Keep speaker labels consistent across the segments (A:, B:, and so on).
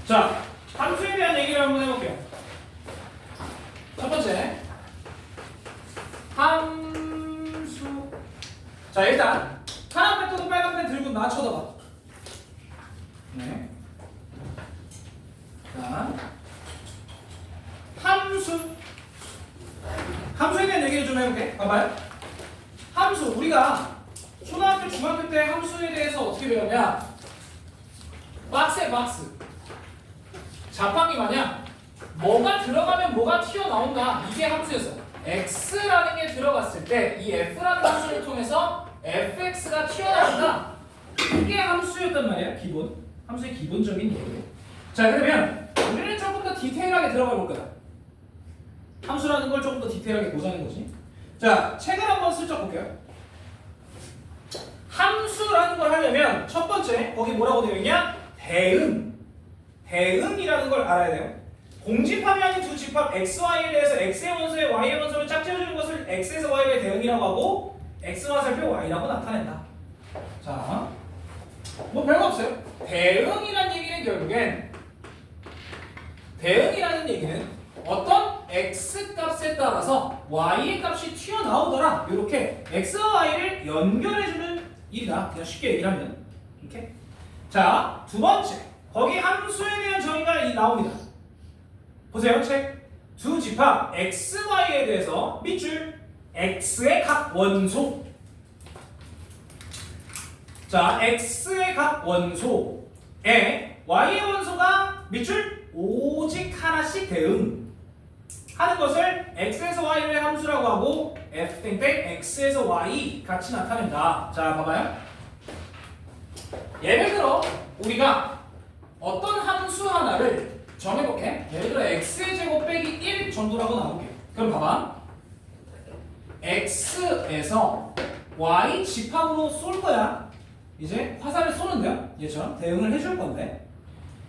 A: 자, 함수에 대한 얘기를 한번 해볼게요. 첫 번째, 함수. 자, 일단 파란 펜 또는 빨간 펜 들고 나 쳐다봐. 네. 자, 함수. 함수에 대한 얘기를 좀 해볼게. 봐봐요. 함수, 우리가 초등학교, 중학교 때 함수에 대해서 어떻게 배웠냐? 박스에 박스. 자판기 마냥 뭐가 들어가면 뭐가 튀어나온다. 이게 함수였어. x라는 게 들어갔을 때 이 f라는 함수를 통해서 fx가 튀어나온다. 이게 함수였단 말이야. 기본. 함수의 기본적인 얘기. 자, 그러면 우리는 조금 더 디테일하게 들어가 볼 거야. 함수라는 걸 조금 더 디테일하게 보자는 거지. 자, 책을 한번 슬쩍 볼게요. 함수라는 걸 하려면 첫 번째 거기 뭐라고 되어 있냐? 대응. 대응이라는 걸 알아야 돼요. 공집합이 아닌 두 집합 xy에 대해서 x의 원소에 y의 원소를 짝지어주는 것을 x에서 y의 대응이라고 하고 x와 살펴 y라고 나타낸다. 자, 뭐 별거 없어요. 대응이라는 얘기는 결국엔 대응이라는 얘기는 어떤 x 값에 따라서 y의 값이 튀어나오더라. 이렇게 x와 y를 연결해주는 일이다. 그냥 쉽게 얘기를 하면 이렇게. 자, 두 번째 거기 함수에 대한 정의가 나옵니다. 보세요, 책. 두 집합 x, y에 대해서 밑줄 x의 각 원소. 자, x의 각 원소에 y의 원소가 밑줄 오직 하나씩 대응 하는 것을 x에서 y를 함수라고 하고 f 땡땡 x에서 y 같이 나타낸다. 자, 봐봐요. 예를 들어 우리가 어떤 함수 하나를 정해볼게. 예를 들어 x의 제곱 빼기 1 정도라고 나올게. 그럼 봐봐. x에서 y 집합으로 쏠 거야. 이제 화살을 쏘는데요. 얘처럼 대응을 해줄 건데.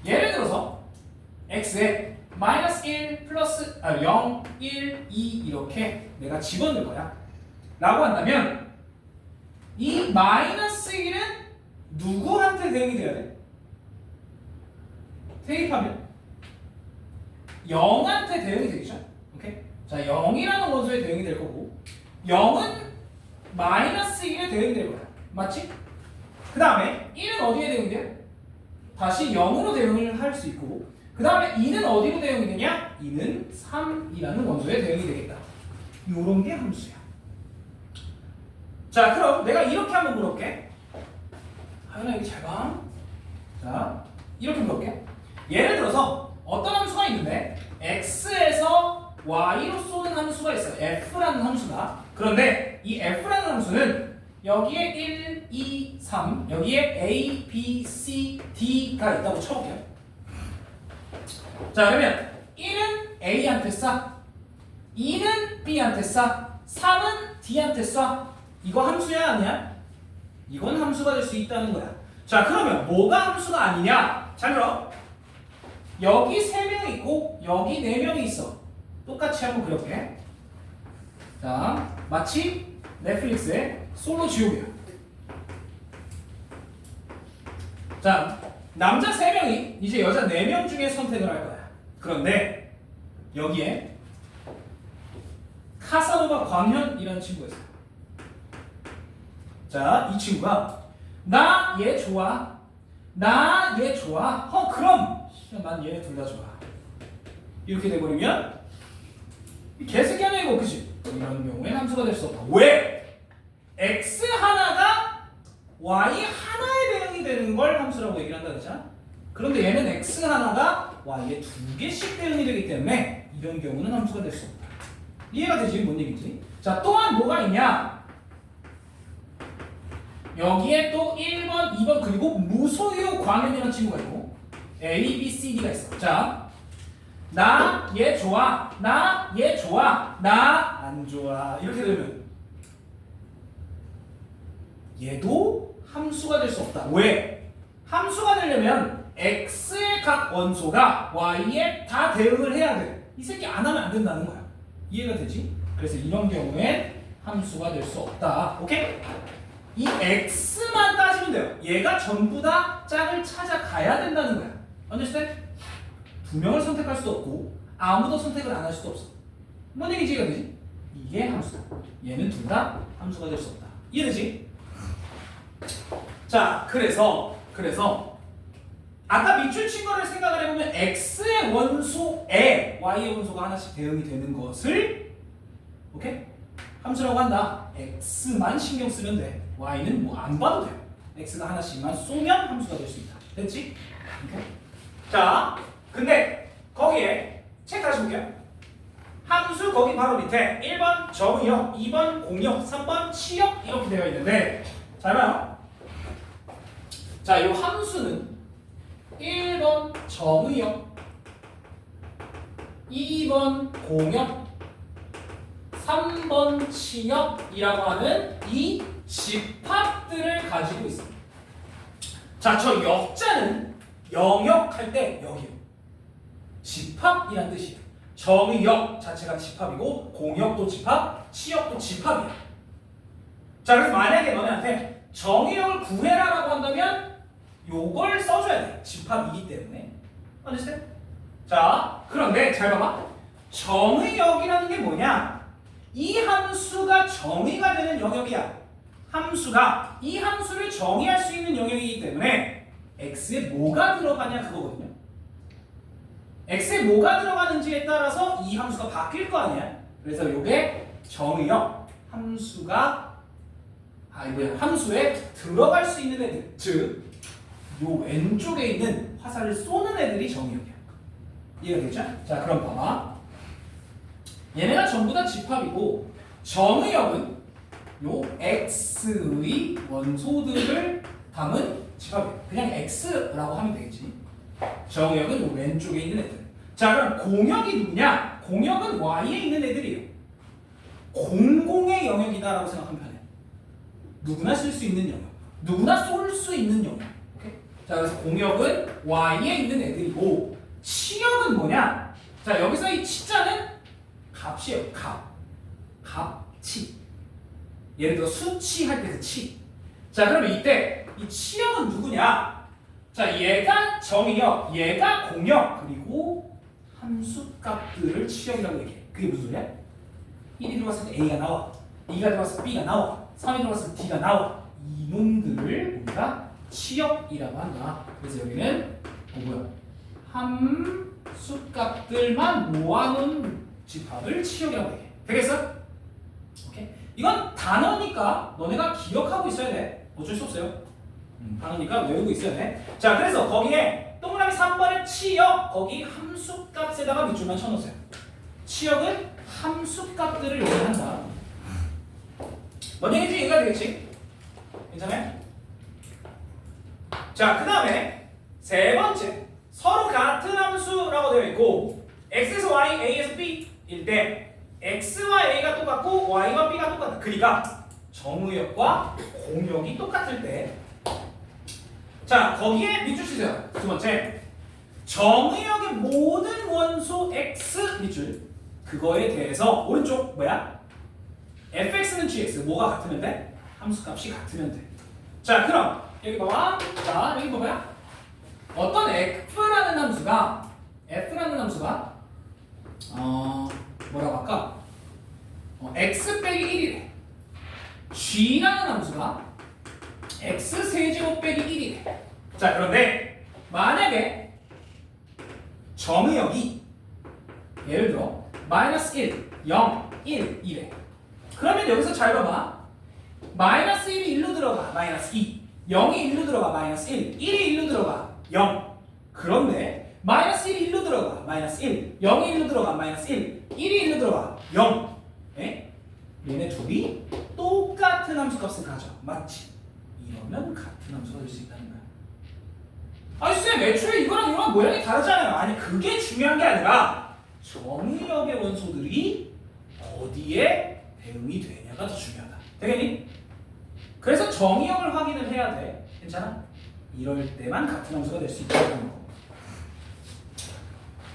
A: 예를 들어서 x에 마이너스 1 플러스 0, 1, 2 이렇게 내가 집어넣을 거야. 라고 한다면 이 마이너스 1은 누구한테 대응이 돼야 돼? 대입하면 0한테 대응이 되겠죠? 오케이? 자, 0이라는 원소에 대응이 될 거고 0은 마이너스 1에 대응이 될 거야. 맞지? 그 다음에 1은 어디에 대응이 돼? 다시 0으로 대응을 할 수 있고 그 다음에 2는 어디로 대응이 되냐? 2는 3이라는 원소에 대응이 되겠다. 요런 게 함수야. 자, 그럼 내가 이렇게 한번 물어볼게. 하연아, 이거 잘 봐. 자, 이렇게 물어볼게. 예를 들어서 어떤 함수가 있는데 x에서 y로 쏘는 함수가 있어. f라는 함수다. 그런데 이 f라는 함수는 여기에 1, 2, 3 여기에 a, b, c, d가 있다고 쳐볼게요. 자, 그러면 1은 a한테 쏴 2는 b한테 쏴 3은 d한테 쏴. 이거 함수야 아니야? 이건 함수가 될 수 있다는 거야. 자, 그러면 뭐가 함수가 아니냐? 잘 들어. 여기 3명 있고 여기 4명이 있어. 똑같이 한번 그려볼게. 자, 마치 넷플릭스의 솔로 지옥이야. 자, 남자 3명이 이제 여자 4명 중에 선택을 할 거야. 그런데 여기에 카사노바 광현이라는 친구가 있어요. 자, 이 친구가 나 얘 좋아. 나 얘 좋아. 그럼 난 얘네 둘 다 좋아. 이렇게 돼버리면 개새끼 아니야 이거, 그치? 이런 경우에 함수가 될 수 없다. 왜? x 하나가 y 하나에 대응이 되는 걸 함수라고 얘기를 한다 그랬잖아. 그런데 얘는 x 하나가 y에 2개씩 대응이 되기 때문에 이런 경우는 함수가 될 수 없다. 이해가 되지? 뭔 얘기지? 자, 또한 뭐가 있냐? 여기에 또 1번, 2번 그리고 무소유 광현이라는 친구가 있고 A, B, C, D가 있어. 자, 나 얘 좋아. 나 얘 좋아. 나 안 좋아. 이렇게 되면 얘도 함수가 될 수 없다. 왜? 함수가 되려면 x의 각 원소가 y에 다 대응을 해야 돼. 이 새끼 안 하면 안 된다는 거야. 이해가 되지? 그래서 이런 경우엔 함수가 될 수 없다. 오케이? 이 x만 따지면 돼요. 얘가 전부 다 짝을 찾아가야 된다는 거야. understand? 두 명을 선택할 수도 없고 아무도 선택을 안 할 수도 없어. 뭔 얘기지 이거 되지? 이게 함수다. 얘는 둘 다 함수가 될 수 없다. 이해되지? 자, 그래서 아까 밑줄 친 거를 생각을 해보면 x의 원소에 y의 원소가 하나씩 대응이 되는 것을 오케이? 함수라고 한다. x만 신경 쓰면 돼. y는 뭐 안 봐도 돼. x가 하나씩만 쏘면 함수가 될 수 있다. 됐지? 오케이? 자, 근데 거기에 책 다시 볼게요. 함수 거기 바로 밑에 1번 정의역, 2번 공역, 3번 치역 이렇게 되어 있는데 잘 봐요. 자, 이 함수는 1번 정의역, 2번 공역, 3번 치역이라고 하는 이 집합들을 가지고 있습니다. 자, 저 역자는 영역할 때 여기요. 집합이란 뜻이에요. 정의역 자체가 집합이고 공역도 집합, 치역도 집합이야. 자, 그래서 만약에 너네한테 정의역을 구해라라고 한다면 요걸 써줘야 돼. 집합이기 때문에. understand? 자, 그런데 잘 봐봐. 정의역이라는 게 뭐냐? 이 함수가 정의가 되는 영역이야. 함수가 이 함수를 정의할 수 있는 영역이기 때문에 x에 뭐가 들어가냐 그거거든요. x에 뭐가 들어가는지에 따라서 이 함수가 바뀔 거 아니야. 그래서 요게 정의역 함수가 함수에 들어갈 수 있는 애들, 즉 요 왼쪽에 있는 화살을 쏘는 애들이 정의역이야. 이해가 되죠? 자, 그럼 봐봐. 얘네가 전부 다 집합이고 정의역은 요 x의 원소들을 담은 집합이에요. 그냥 x라고 하면 되겠지. 정의역은 요 왼쪽에 있는 애들. 자, 그럼 공역이 누구냐? 공역은 y에 있는 애들이에요. 공공의 영역이다라고 생각하면 편해. 누구나 쓸 수 있는 영역, 누구나 쏠 수 있는 영역. 오케이? 자, 그래서 공역은 y에 있는 애들이고 치역은 뭐냐? 자, 여기서 이 치자는 값이에요. 값치. 예를 들어 수치할 때 그 치. 자, 그러면 이때 이 치역은 누구냐? 자, 얘가 정의역, 얘가 공역, 그리고 함수값들을 치역이라고 얘기해. 그게 무슨 소리야? 1이 들어갔을 때 A가 나와, 2가 들어갔을 때 B가 나와, 3이 들어갔을 때 D가 나와. 이놈들을 우리가 치역이라고 한다. 그래서 여기는 뭐야? 함수값들만 모아놓은 집합을 치역이라고 얘기해. 되겠어? 오케이? 이건 단어니까 너네가 기억하고 있어야 돼. 어쩔 수 없어요. 단어니까 외우고 있어야 돼. 자, 그래서 거기에 동그라미 3번의 치역, 거기 함수값에다가 밑줄만 쳐놓으세요. 치역은 함수값들을 얘기한다. 뭔 얘기인지 이해가 되겠지? 괜찮아요? 자, 그 다음에 세 번째, 서로 같은 함수라고 되어 있고 x에서 y, a에서 b일 때 x와 a가 똑같고 y와 b가 똑같다. 그러니까 정의역과 공역이 똑같을 때, 자, 거기에 밑줄 치세요. 두 번째, 정의역의 모든 원소 x 밑줄, 그거에 대해서 오른쪽 뭐야? fx는 gx, 뭐가 같으면 돼? 함수값이 같으면 돼. 자, 그럼 여기 봐봐. 자, 여기 봐봐요. 어떤 f라는 함수가 뭐라고 할까? x 빼기 1이래. g라는 함수가 x 세제곱 빼기 1이래. 자, 그런데 만약에 정의역이 예를 들어 마이너스 1, 0, 1 이래. 그러면 여기서 잘 봐봐. 마이너스 1이 1로 들어가 마이너스 2, 0이 1로 들어가 마이너스 1, 1이 1로 들어가 0. 그런데 마이너스 1이 1로 들어가 마이너스 1, 0이 1로 들어가 마이너스 1, 1이 1로 들어가 0. 에? 얘네 둘이 똑같은 함수값을 가져. 맞지? 이러면 같은 함수가 될 수 있다는 거야. 아니 쌤, 애초에 이거랑 이거랑 모양이 다르잖아요. 아니, 그게 중요한 게 아니라 정의역의 원소들이 어디에 대응이 되냐가 더 중요하다. 되겠니? 그래서 정의역을 확인을 해야 돼. 괜찮아? 이럴 때만 같은 함수가 될 수 있다는 거.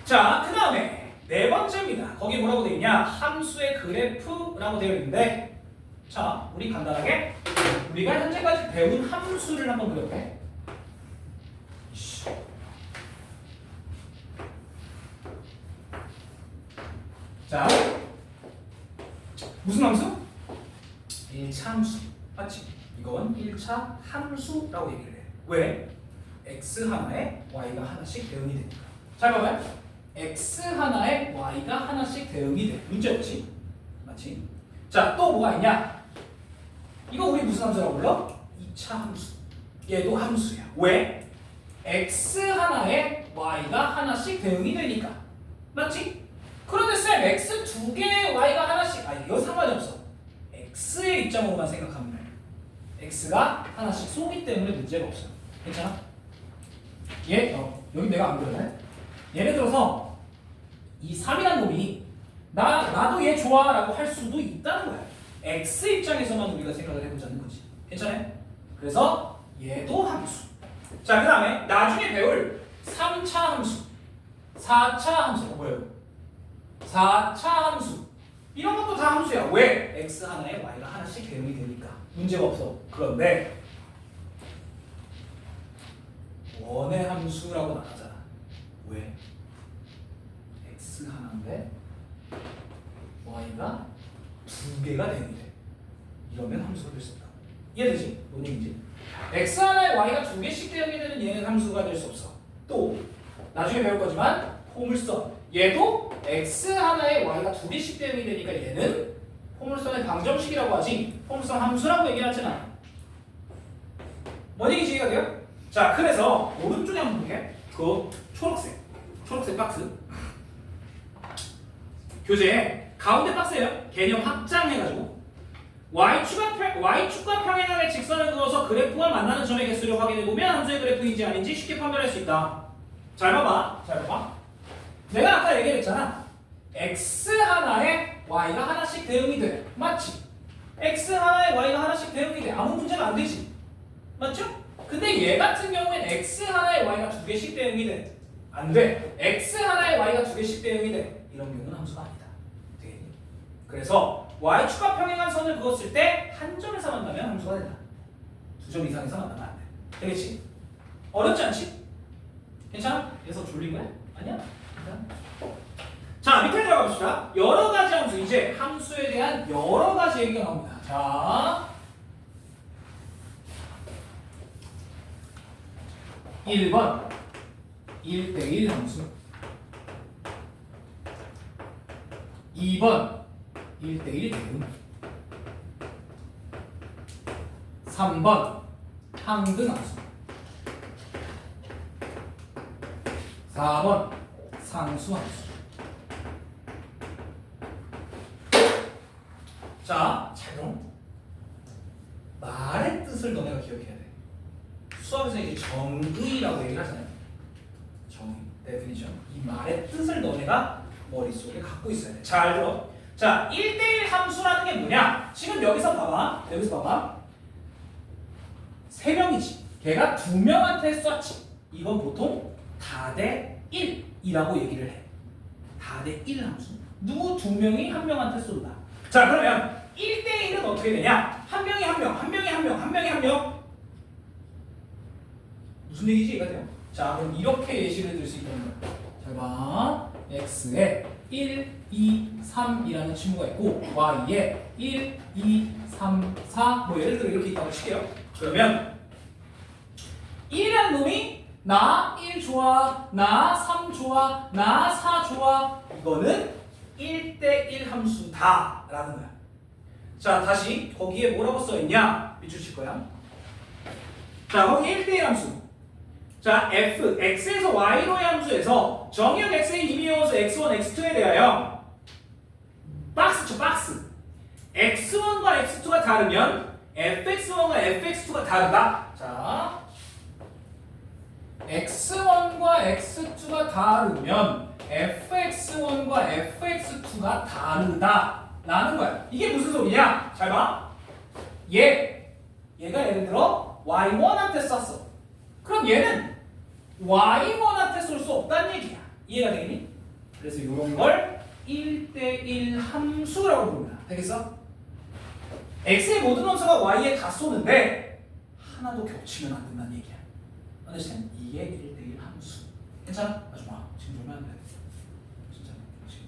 A: 자, 그 다음에 네 번째입니다. 거기 뭐라고 되어 있냐? 함수의 그래프라고 되어 있는데, 자, 우리 간단하게 우리가 현재까지 배운 함수를 한번 그려볼게. 자, 무슨 함수? 1차 함수. 맞지? 이건 1차 함수라고 얘기를 해. 왜? x 하나에 y가 하나씩 대응이 되니까. 잘 봐봐요. x 하나에 y가 하나씩 대응이 돼. 문제 없지? 맞지? 자, 또 뭐가 있냐? 이거 우리 무슨 함수라고 불러? 2차 함수. 얘도 함수야. 왜? x 하나에 y가 하나씩 대응이 되니까. 맞지? 그런데 쌤, x 두 개에 y가 하나씩, 이거 상관이 없어. x의 입장으로만 생각하면 돼. x가 하나씩 쏘기 때문에 문제가 없어요. 괜찮아? 여기 내가 안 그러네. 예를 들어서 이 3이라는 놈이 나도 얘 좋아 라고 할 수도 있다는 거야. x 입장에서만 우리가 생각을 해보자는 거지. 괜찮아요? 그래서 얘도 함수. 자, 그 다음에 나중에 배울 3차 함수, 4차 함수가 뭐예요? 4차 함수. 이런 것도 다 함수야. 왜? x 하나에 y가 하나씩 대응이 되니까 문제가 없어. 그런데 원의 함수라고 나가잖아. 왜? x 하나인데 y가 두 개가 대응이 돼. 이러면 함수가 될 수 없다. 이해되지? 뭔 얘기인지? x 하나에 y가 두 개씩 대응이 되는 얘는 함수가 될 수 없어. 또 나중에 배울 거지만 포물선. 얘도 x 하나에 y가 두 개씩 대응이 되니까 얘는 포물선의 방정식이라고 하지 포물선 함수라고 얘기하잖아. 뭔 얘기인지 이해가 돼요? 자, 그래서 오른쪽에 한번 볼게. 그 초록색 박스. 교재 가운데 박스예요. 개념 확장해가지고 y축과 평행하게 직선을 그어서 그래프와 만나는 점의 개수를 확인해보면 함수의 그래프인지 아닌지 쉽게 판별할 수 있다. 잘 봐봐. 내가 아까 얘기했잖아. x 하나에 y가 하나씩 대응이 돼. 맞지? x 하나에 y가 하나씩 대응이 돼. 아무 문제가 안 되지. 맞죠? 근데 얘 같은 경우엔 x 하나에 y가 두 개씩 대응이 돼. 안 돼. x 하나에 y가 두 개씩 대응이 돼. 이런 경우는 함수가 아니다. 되겠니? 그래서 y축과 평행한 선을 그었을 때 한 점에서 만나면 함수가 된다. 두 점 이상에서 만나면 안 돼. 되겠지? 어렵지 않지? 괜찮아? 그래서 졸린 거야? 아니야? 자, 밑에 들어가 봅시다. 여러 가지 함수. 이제 함수에 대한 여러 가지 얘기가 나옵니다. 자, 1번 1대1 함수. 2번 1대1 대응. 3번 항등함수. 4번 상수함수. 자, 잘 들어. 말의 뜻을 너네가 기억해야 돼. 수학에서 이제 정의라고 얘기를 하잖아요. 정의, definition. 이 말의 뜻을 너네가 머릿속에 갖고 있어야 돼. 잘 들어. 자, 1대1 함수라는 게 뭐냐? 지금 여기서 봐봐. 세 명이지. 걔가 두 명한테 쐈지. 이건 보통 다대 1이라고 얘기를 해. 다대 1 함수. 누구 두 명이 한 명한테 쏜다. 자, 그러면 1대1은 어떻게 되냐? 한 명이 한 명. 무슨 얘기지? 이해가 돼요? 자, 그럼 이렇게 예시를 들 수 있다는 거야. 잘 봐. x에 1, 2, 3이라는 친구가 있고 y에 1, 2, 3, 4 뭐 예를 들어 이렇게 있다고 칠게요. 그러면 1이라는 놈이 나 1 좋아, 나 3 좋아, 나 4 좋아. 이거는 1대1 함수다 라는 거야. 자, 다시 거기에 뭐라고 써있냐? 밑줄 칠 거야. 자, 거기 1대1 함수. 자, f, x에서 y로의 함수에서 정의역 x의 이미 외워서 x1, x2에 대하여 박스. x1과 x2가 다르면 fx1과 fx2가 다르다. 자, x1과 x2가 다르면 fx1과 fx2가 다르다 라는 거야. 이게 무슨 소리냐? 잘 봐. 얘가 예를 들어 y1한테 쐈어. 그럼 얘는 y1한테 쏠 수 없다는 얘기야. 이해가 되겠니? 그래서 이런 걸 1대1 함수라고 부릅니다. 되겠어? x의 모든 함수가 y에 다 쏘는데 하나도 겹치면 안 된다는 얘기야. understand? 이게 1대1 함수. 괜찮아? 아줌마 지금 보면 안 돼. 진짜 지금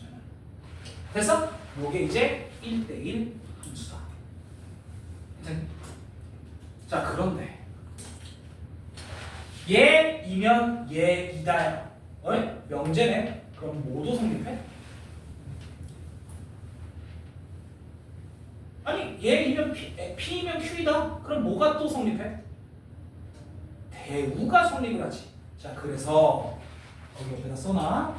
A: 됐어? 요게 이제 1대1 함수다. 자, 그런데 얘이면 얘이다요. 명제네. 그럼 뭐도 성립해? 아니, 얘이면 P이면 Q이다. 그럼 뭐가 또 성립해? 대우가 성립을 하지. 자, 그래서 거기 옆에다 써놔.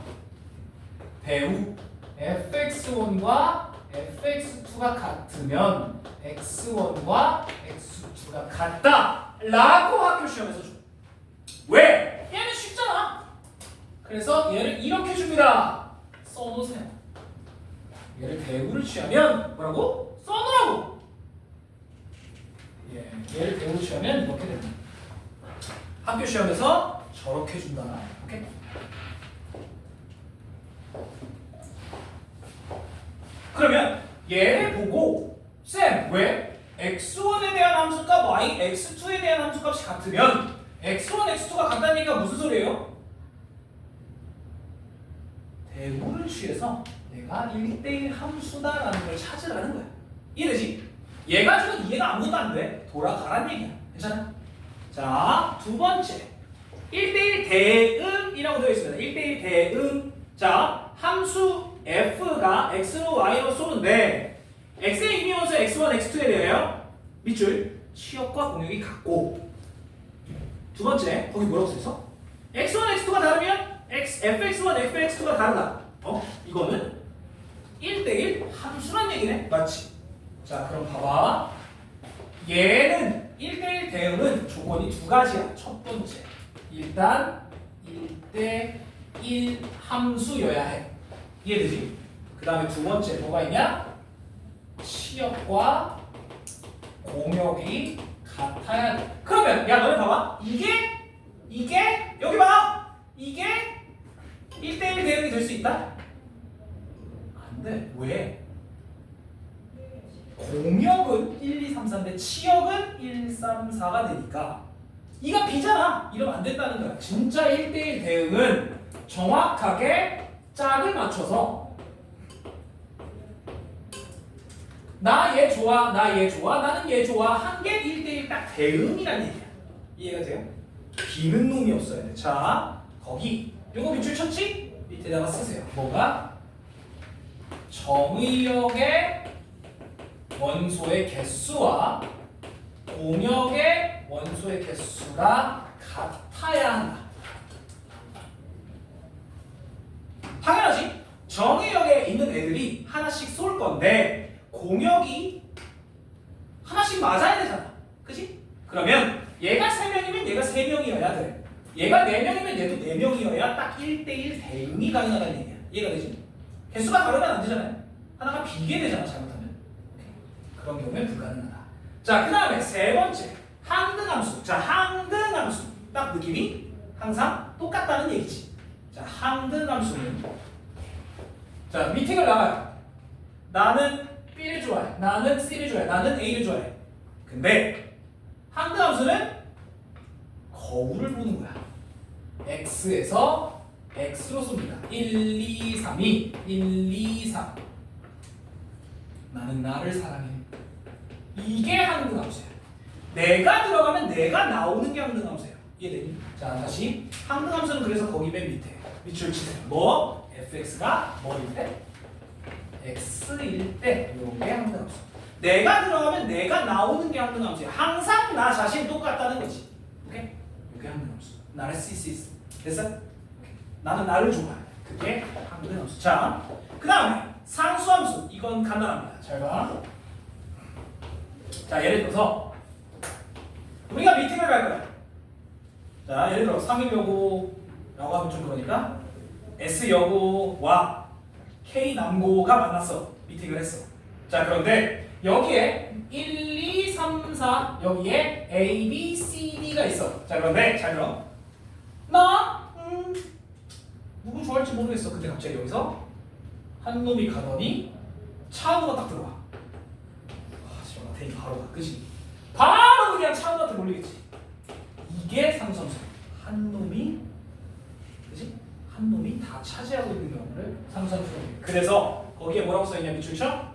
A: 대우 fx1과 fx2가 같으면 x1과 x2가 같다 라고 학교 시험에서 줘. 왜? 얘는 쉽잖아. 그래서 얘를 이렇게 줍니다. 써놓으세요. 얘를 대우를 취하면 뭐라고? 써놓으라고. 얘를 대우를 취하면 이렇게 됩니다. 학교 시험에서 저렇게 준다. 오케이? 그러면 얘를 보고 쌤 왜? x1에 대한 함수값 y, x2에 대한 함수값이 같으면 x1, x2가 같다는 얘기가 무슨 소리예요? 대우를 취해서 내가 1대1 함수다라는 걸 찾으라는 거야. 이해되지? 얘가 지금 이해가 아무것도 안 돼. 돌아가란 얘기야. 괜찮아? 자, 두 번째 1대1 대응이라고 되어 있습니다. 1대1 대응. 자, 함수 f가 x로 y로 쏘는데 x의 이미원수 x1, x2에 대하여 밑줄 치역과 공역이 같고, 두 번째 거기 뭐라고 써있어? x1, x2가 다르면 fx1, fx2가 다르다. 이거는 1대1 함수란 얘기네. 맞지? 자, 그럼 봐봐. 얘는 1대1 대응은 조건이 두 가지야. 첫 번째, 일단 1대1 함수여야 해. 이해되지? 그 다음에 두 번째 뭐가 있냐? 치역과 공역이 같아야 돼. 그러면 야, 너네 봐봐. 이게 여기 봐. 이게 1대1 대응이 될 수 있다? 안 돼. 왜? 공역은 1, 2, 3, 4인데 치역은 1, 3, 4가 되니까 이가 B잖아. 이러면 안 된다는 거야. 진짜 1대1 대응은 정확하게 짝을 맞춰서 나 얘 좋아, 나 얘 좋아, 나는 얘 좋아 한 게 1대1 딱 대응이라는 얘기야. 이해가 돼요? 비는 놈이 없어야 돼. 자, 거기 요거 밑줄 쳤지? 밑에다가 쓰세요. 뭐가? 정의역의 원소의 개수와 공역의 원소의 개수가 같아야 한다. 당연하지. 정의역에 있는 애들이 하나씩 쏠 건데 공역이 하나씩 맞아야 되잖아. 그치? 그러면 얘가 3명이면 얘가 3명이어야 돼. 얘가 4명이면 얘도 4명이어야 딱 1대1 대응이 가능하다는 얘기야. 이해가 되지? 개수가 다르면 안 되잖아요. 하나가 비게 되잖아, 잘못하면. 그런 경우엔 불가능하다. 자, 그 다음에 세 번째, 항등함수. 자, 항등함수. 딱 느낌이 항상 똑같다는 얘기지. 자, 항등함수는 자, 미팅을 나가요. 나는 B를 좋아해. 나는 C를 좋아해. 나는 A를 좋아해. 근데 항등함수는 거울을 보는 거야. X에서 X로 쏩니다. 1, 2, 3이 1, 2, 3. 나는 나를 사랑해. 이게 항등함수야. 내가 들어가면 내가 나오는 게 항등함수야. 이해되니? 자, 다시 항등함수는 그래서 거기 맨 밑에 밑줄 치세요. 뭐? fx가 뭐일 때? x일 때 이게 항등함수. 내가 들어가면 내가 나오는 게 항등함수야. 항상 나 자신 똑같다는 거지. 오케이? 이게 항등함수. 나를 쓰. 됐어? 오케이. 나는 나를 좋아해. 그게 항등함수. 자, 그 다음에 상수함수. 이건 간단합니다. 잘 봐. 자, 예를 들어서 우리가 미팅을 갈 거야. 자, 예를 들어 3일 여고라고 하면 좀 그러니까 S 여고와 K 남고가 만났어. 미팅을 했어. 자, 그런데 여기에 1, 2, 3, 4 여기에 A, B, C, D가 있어. 자, 그런데 잘 들어. 나 누구 좋아할지 모르겠어. 근데 갑자기 여기서 한 놈이 가더니 차 안으로 딱 들어와. 씨발, 나 대인 바로 가. 그치? 바로 그냥 차 안으로 몰리겠지. 이게 상수함수. 한 놈이, 그치? 한 놈이 다 차지하고 있는 경우를 상수함수로. 그래서 거기에 뭐라고 써있냐 밑줄쳐?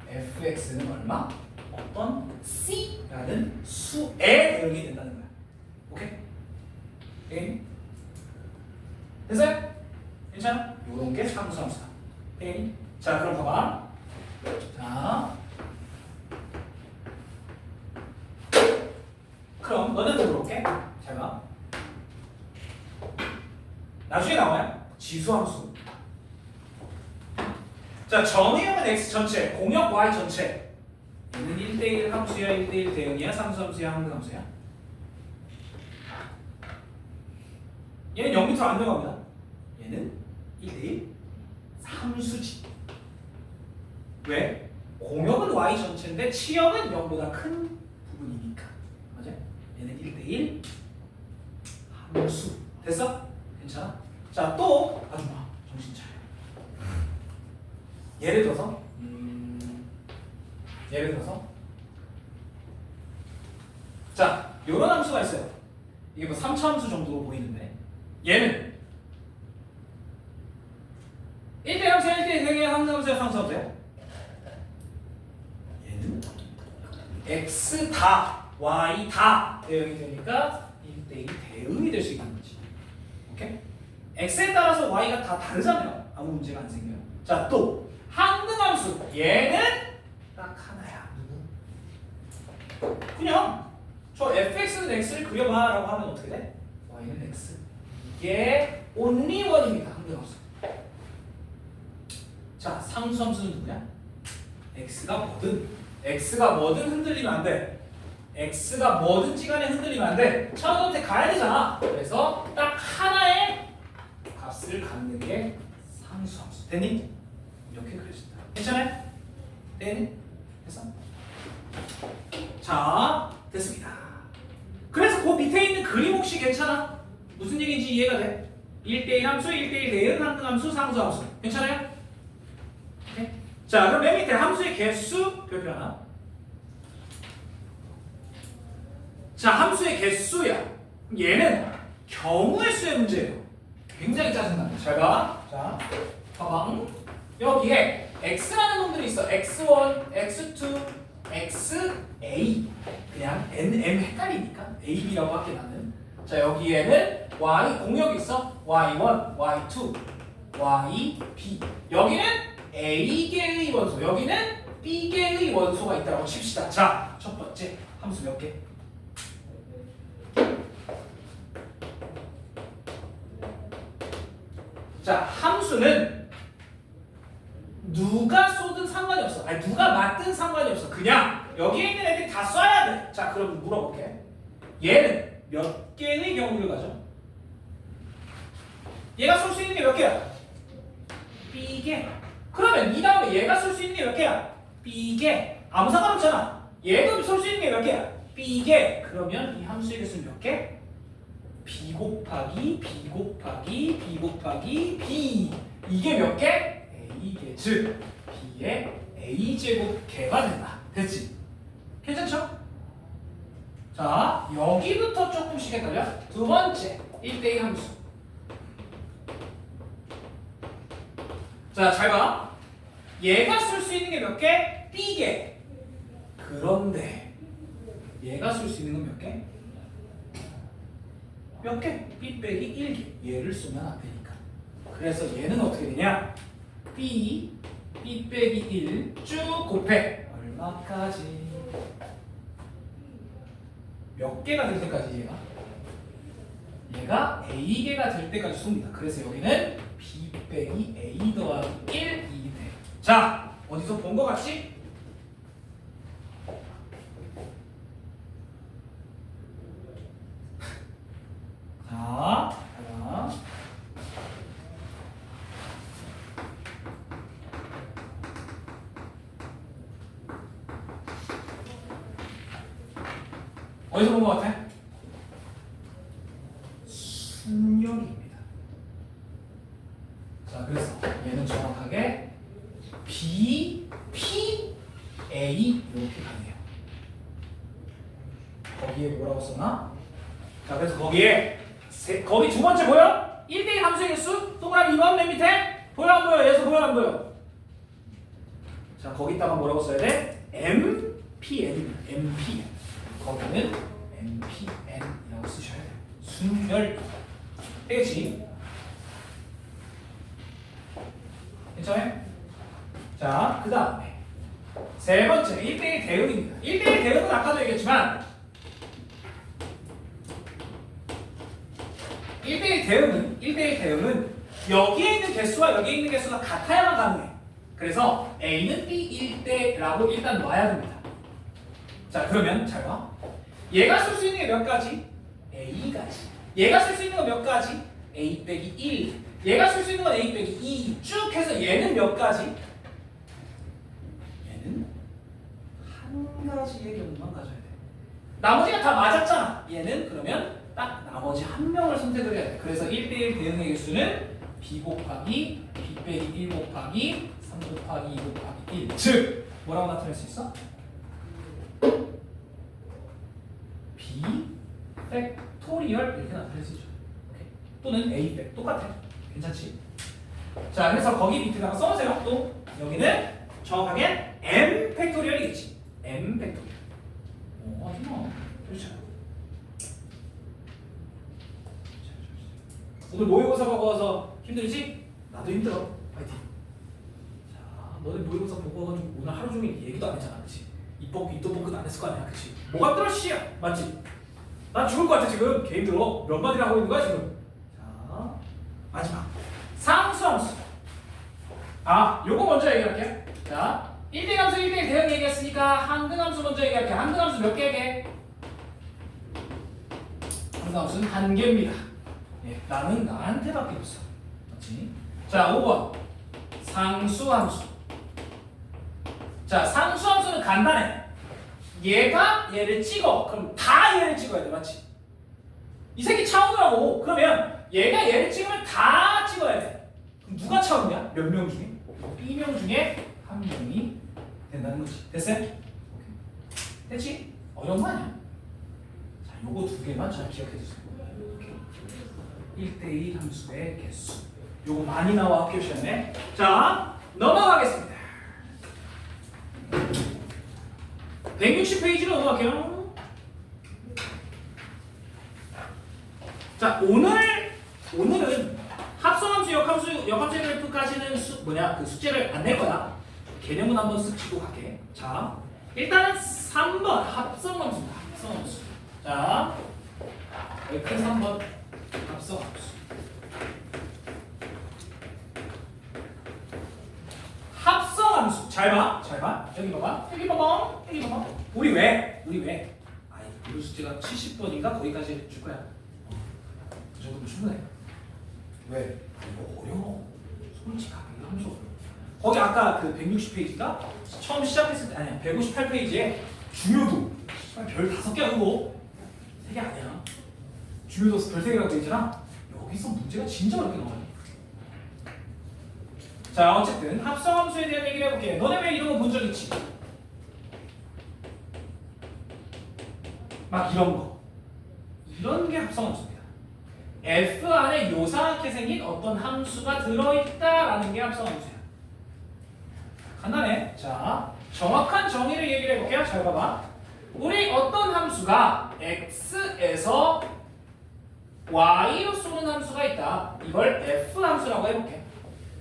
A: fx는 얼마? 어떤 c라는 수에 대응이 된다는 거야. 오케이? 오케이? 됐어요? 괜찮아? 요런 게 상수함수다. 오케이? 자 그럼 봐봐. 자 그럼 너네한테 물어볼게. 잘 봐. 나중에 나와요. 지수함수. 자 정의형은 x 전체, 공역 y 전체. 얘는 1대1 함수야, 1대1 대응이야, 상수함수야, 항등함수야? 얘는 0m 안 들어갑니다. 얘는 1대1 함수지. 왜? 공역은 y 전체인데 치역은 0보다 큰 부분이니까. 맞아? 얘는 1대1 함수. 됐어? 괜찮아? 자, 또 아줌마 정신 차려. 예를 들어서 자, 요런 함수가 있어요. 이게 뭐 3차 함수 정도로 보이는데 얘는 1대 함수, 1대 대응의 함수야, 상수함수야? 얘는 x 다, y 다 대응이 되니까 1대1 대응이 될 수 있는 거지. 오케이? x에 따라서 y가 다 다르잖아요. 아무 문제가 안 생겨요. 자, 또 항등함수. 얘는 딱 하나야. 누구? 그냥 저 fx는 x를 그려봐 라고 하면 어떻게 돼? y는 x. 이게 only one입니다. 항등함수. 자, 상수함수는 누구냐? x가 뭐든 흔들리면 안 돼. x가 뭐든지 간에 흔들리면 안 돼. 차원한테 가야 되잖아. 그래서 딱 하나의 값을 갖는 게 상수함수. 됐니? 이렇게 그려진다. 괜찮아요? 됐니? 됐어? 자, 됐습니다. 그래서 그 밑에 있는 그림 혹시 괜찮아? 무슨 얘기인지 이해가 돼? 1대1 함수, 1대1 대응, 항등함수, 상수함수. 괜찮아요? 오케이? 자, 그럼 맨 밑에 함수의 개수 별표 하나. 자, 함수의 개수야. 얘는 경우의 수의 문제예요. 굉장히 짜증난다. 잘 봐. 자, 봐봐. 여기에 x라는 놈들이 있어. x1, x2, xa. 그냥 nm 헷갈리니까 a, b라고 할게 나는. 자, 여기에는 y 공역이 있어. y1, y2, y, b. 여기는 a개의 원소, 여기는 b개의 원소가 있다고 칩시다. 자, 첫 번째 함수 몇 개? 자, 함수는 누가 쏘든 상관이 없어. 아니, 누가 맞든 상관이 없어. 그냥 여기에 있는 애들이 다 쏴야 돼. 자, 그럼 물어볼게. 얘는 몇 개의 경우를 가져? 얘가 쏠 수 있는 게 몇 개야? B개. 그러면 이 다음에 얘가 쏠 수 있는 게 몇 개야? B개. 아무 상관없잖아. 얘도 쏠 수 있는 게 몇 개야? B개. 그러면 이 함수의 개수는 몇 개? B 곱하기 B 곱하기 B 곱하기 B. 이게 몇 개? A개. 즉 B의 A제곱 개가 된다. 됐지? 괜찮죠? 자, 여기부터 조금씩 헷갈려. 두 번째 1대1 함수. 자, 잘 봐. 얘가 쓸 수 있는 게 몇 개? B개. 그런데 얘가 쓸 수 있는 건 몇 개? 몇 개? B 빼기 1개. 얘를 쓰면 안 되니까. 그래서 얘는 어떻게 되냐? B 빼기 1 쭉 곱해. 얼마까지? 몇 개가 될 때까지 얘가 A개가 될 때까지 쏩니다. 그래서 여기는 B 빼기 A 더하기 1이 돼. 자, 어디서 본 거 같지? 자, 어디서 본 거 같아? 순열입니다. 자, 그래서 얘는 정확하게 B, P, A 이렇게 가네요. 거기에 뭐라고 써나? 자, 그래서 거기 두 번째 보여? 1대1 함수의 개수? 동그라미 2번 맨 밑에? 보여 안 보여? 얘에서 보여 안 보여? 자, 거기다가 뭐라고 써야 돼? MPN. MPN. 거기는 MPN이라고 쓰셔야 돼. 순열. 되겠지? 괜찮아요? 자, 그 다음에 세 번째 1대1 대응입니다. 1대1 대응은 아까도 얘기했지만 1대1 대응은 여기에 있는 개수와 여기에 있는 개수가 같아야만 가능해. 그래서 A는 B일 때라고 일단 놔야 됩니다. 자, 그러면 잘 봐. 얘가 쓸 수 있는 게 몇 가지? A가지. 얘가 쓸 수 있는 거 몇 가지? A 빼기 1. 얘가 쓸 수 있는 건 A 빼기 2. 쭉 해서 얘는 몇 가지? 얘는 한 가지의 경우만 가져야 돼. 나머지가 다 맞았잖아. 얘는 그러면 딱 나머지 한 명을 선택을 해야 돼. 그래서 1대1 대응의 개수는 B 곱하기 B 빼기 1 곱하기 3 곱하기 2 곱하기 1. 즉 뭐라고 나타낼 수 있어? B 팩토리얼 이렇게 나타낼 수 있죠. 오케이. 또는 A 팩 똑같아. 괜찮지? 자, 그래서 거기 밑에다가 써보세요. 또 여기는 정확하게 M 팩토리얼이겠지. M 팩토리얼. 하지마. 그렇죠. 오늘 모의고사 보고 와서 힘들지? 나도 힘들어. 파이팅. 자, 너네 모의고사 보고 와가지고 오늘 하루 종일 얘기도 안 했잖아, 그렇지? 입도 뻥끗 안 했을 거 아니야, 그렇지? 뭐가 들어 씨야, 맞지? 난 죽을 것 같아 지금. 개 힘들어. 몇 마디를 하고 있는 거야 지금? 자, 마지막 상수함수. 아, 요거 먼저 얘기할게요. 자, 1대 함수 1대1 대응 얘기했으니까 항등함수 먼저 얘기할게요. 항등함수 몇 개 얘기해? 항등함수는 한 개입니다. 예, 나는 나한테밖에 없어. 맞지? 자, 5번 상수함수. 자, 상수함수는 간단해. 얘가 얘를 찍어. 그럼 다 얘를 찍어야 돼. 맞지? 이 새끼 차오더라고. 그러면 얘가 얘를 찍으면 다 찍어야 돼. 그럼 누가 차오냐? 몇 명 중에? B명 중에 한 명이 된다는 거지. 됐어요? 오케이. 됐지? 어려운 거 아니야? 자, 요거 두 개만 잘 기억해 주세요. 1대1 함수의 개수. 요거 많이 나와 학교 시험에. 자, 넘어가겠습니다. 160페이지로 넘어갈게요. 자, 오늘은 합성함수, 역함수 그래프까지는 그 숙제를 안 낼 거야. 개념은 한번 쓱 치고 갈게. 자, 일단은 3번 합성함수입니다. 합성함수. 자, 여기 큰 3번 합성함수. 합성함수. 잘 봐. 여기 봐봐. 우리 왜? 아이, 우리 숙제가 70번인가 거기까지 줄 거야. 그 정도면 충분해. 왜? 이거 어려워. 솔직하게 함수. 거기 아까 그 160페이지가 처음 시작했을 때 아니야. 158페이지에 중요도 별 5개야 그거. 3개 아니야. 중요도 별 3개라고 돼 있잖아. 여기서 문제가 진짜 어렵게 나와요. 자, 어쨌든 합성함수에 대한 얘기를 해볼게. 너네 왜 이런 거 본 적 있지? 막 이런 게 합성함수입니다. F 안에 요상하게 생긴 어떤 함수가 들어있다라는 게 합성함수야. 간단해. 자, 정확한 정의를 얘기를 해볼게요. 잘 봐봐. 우리 어떤 함수가 x에서 y로 쏘는 함수가 있다. 이걸 F 함수라고 해볼게.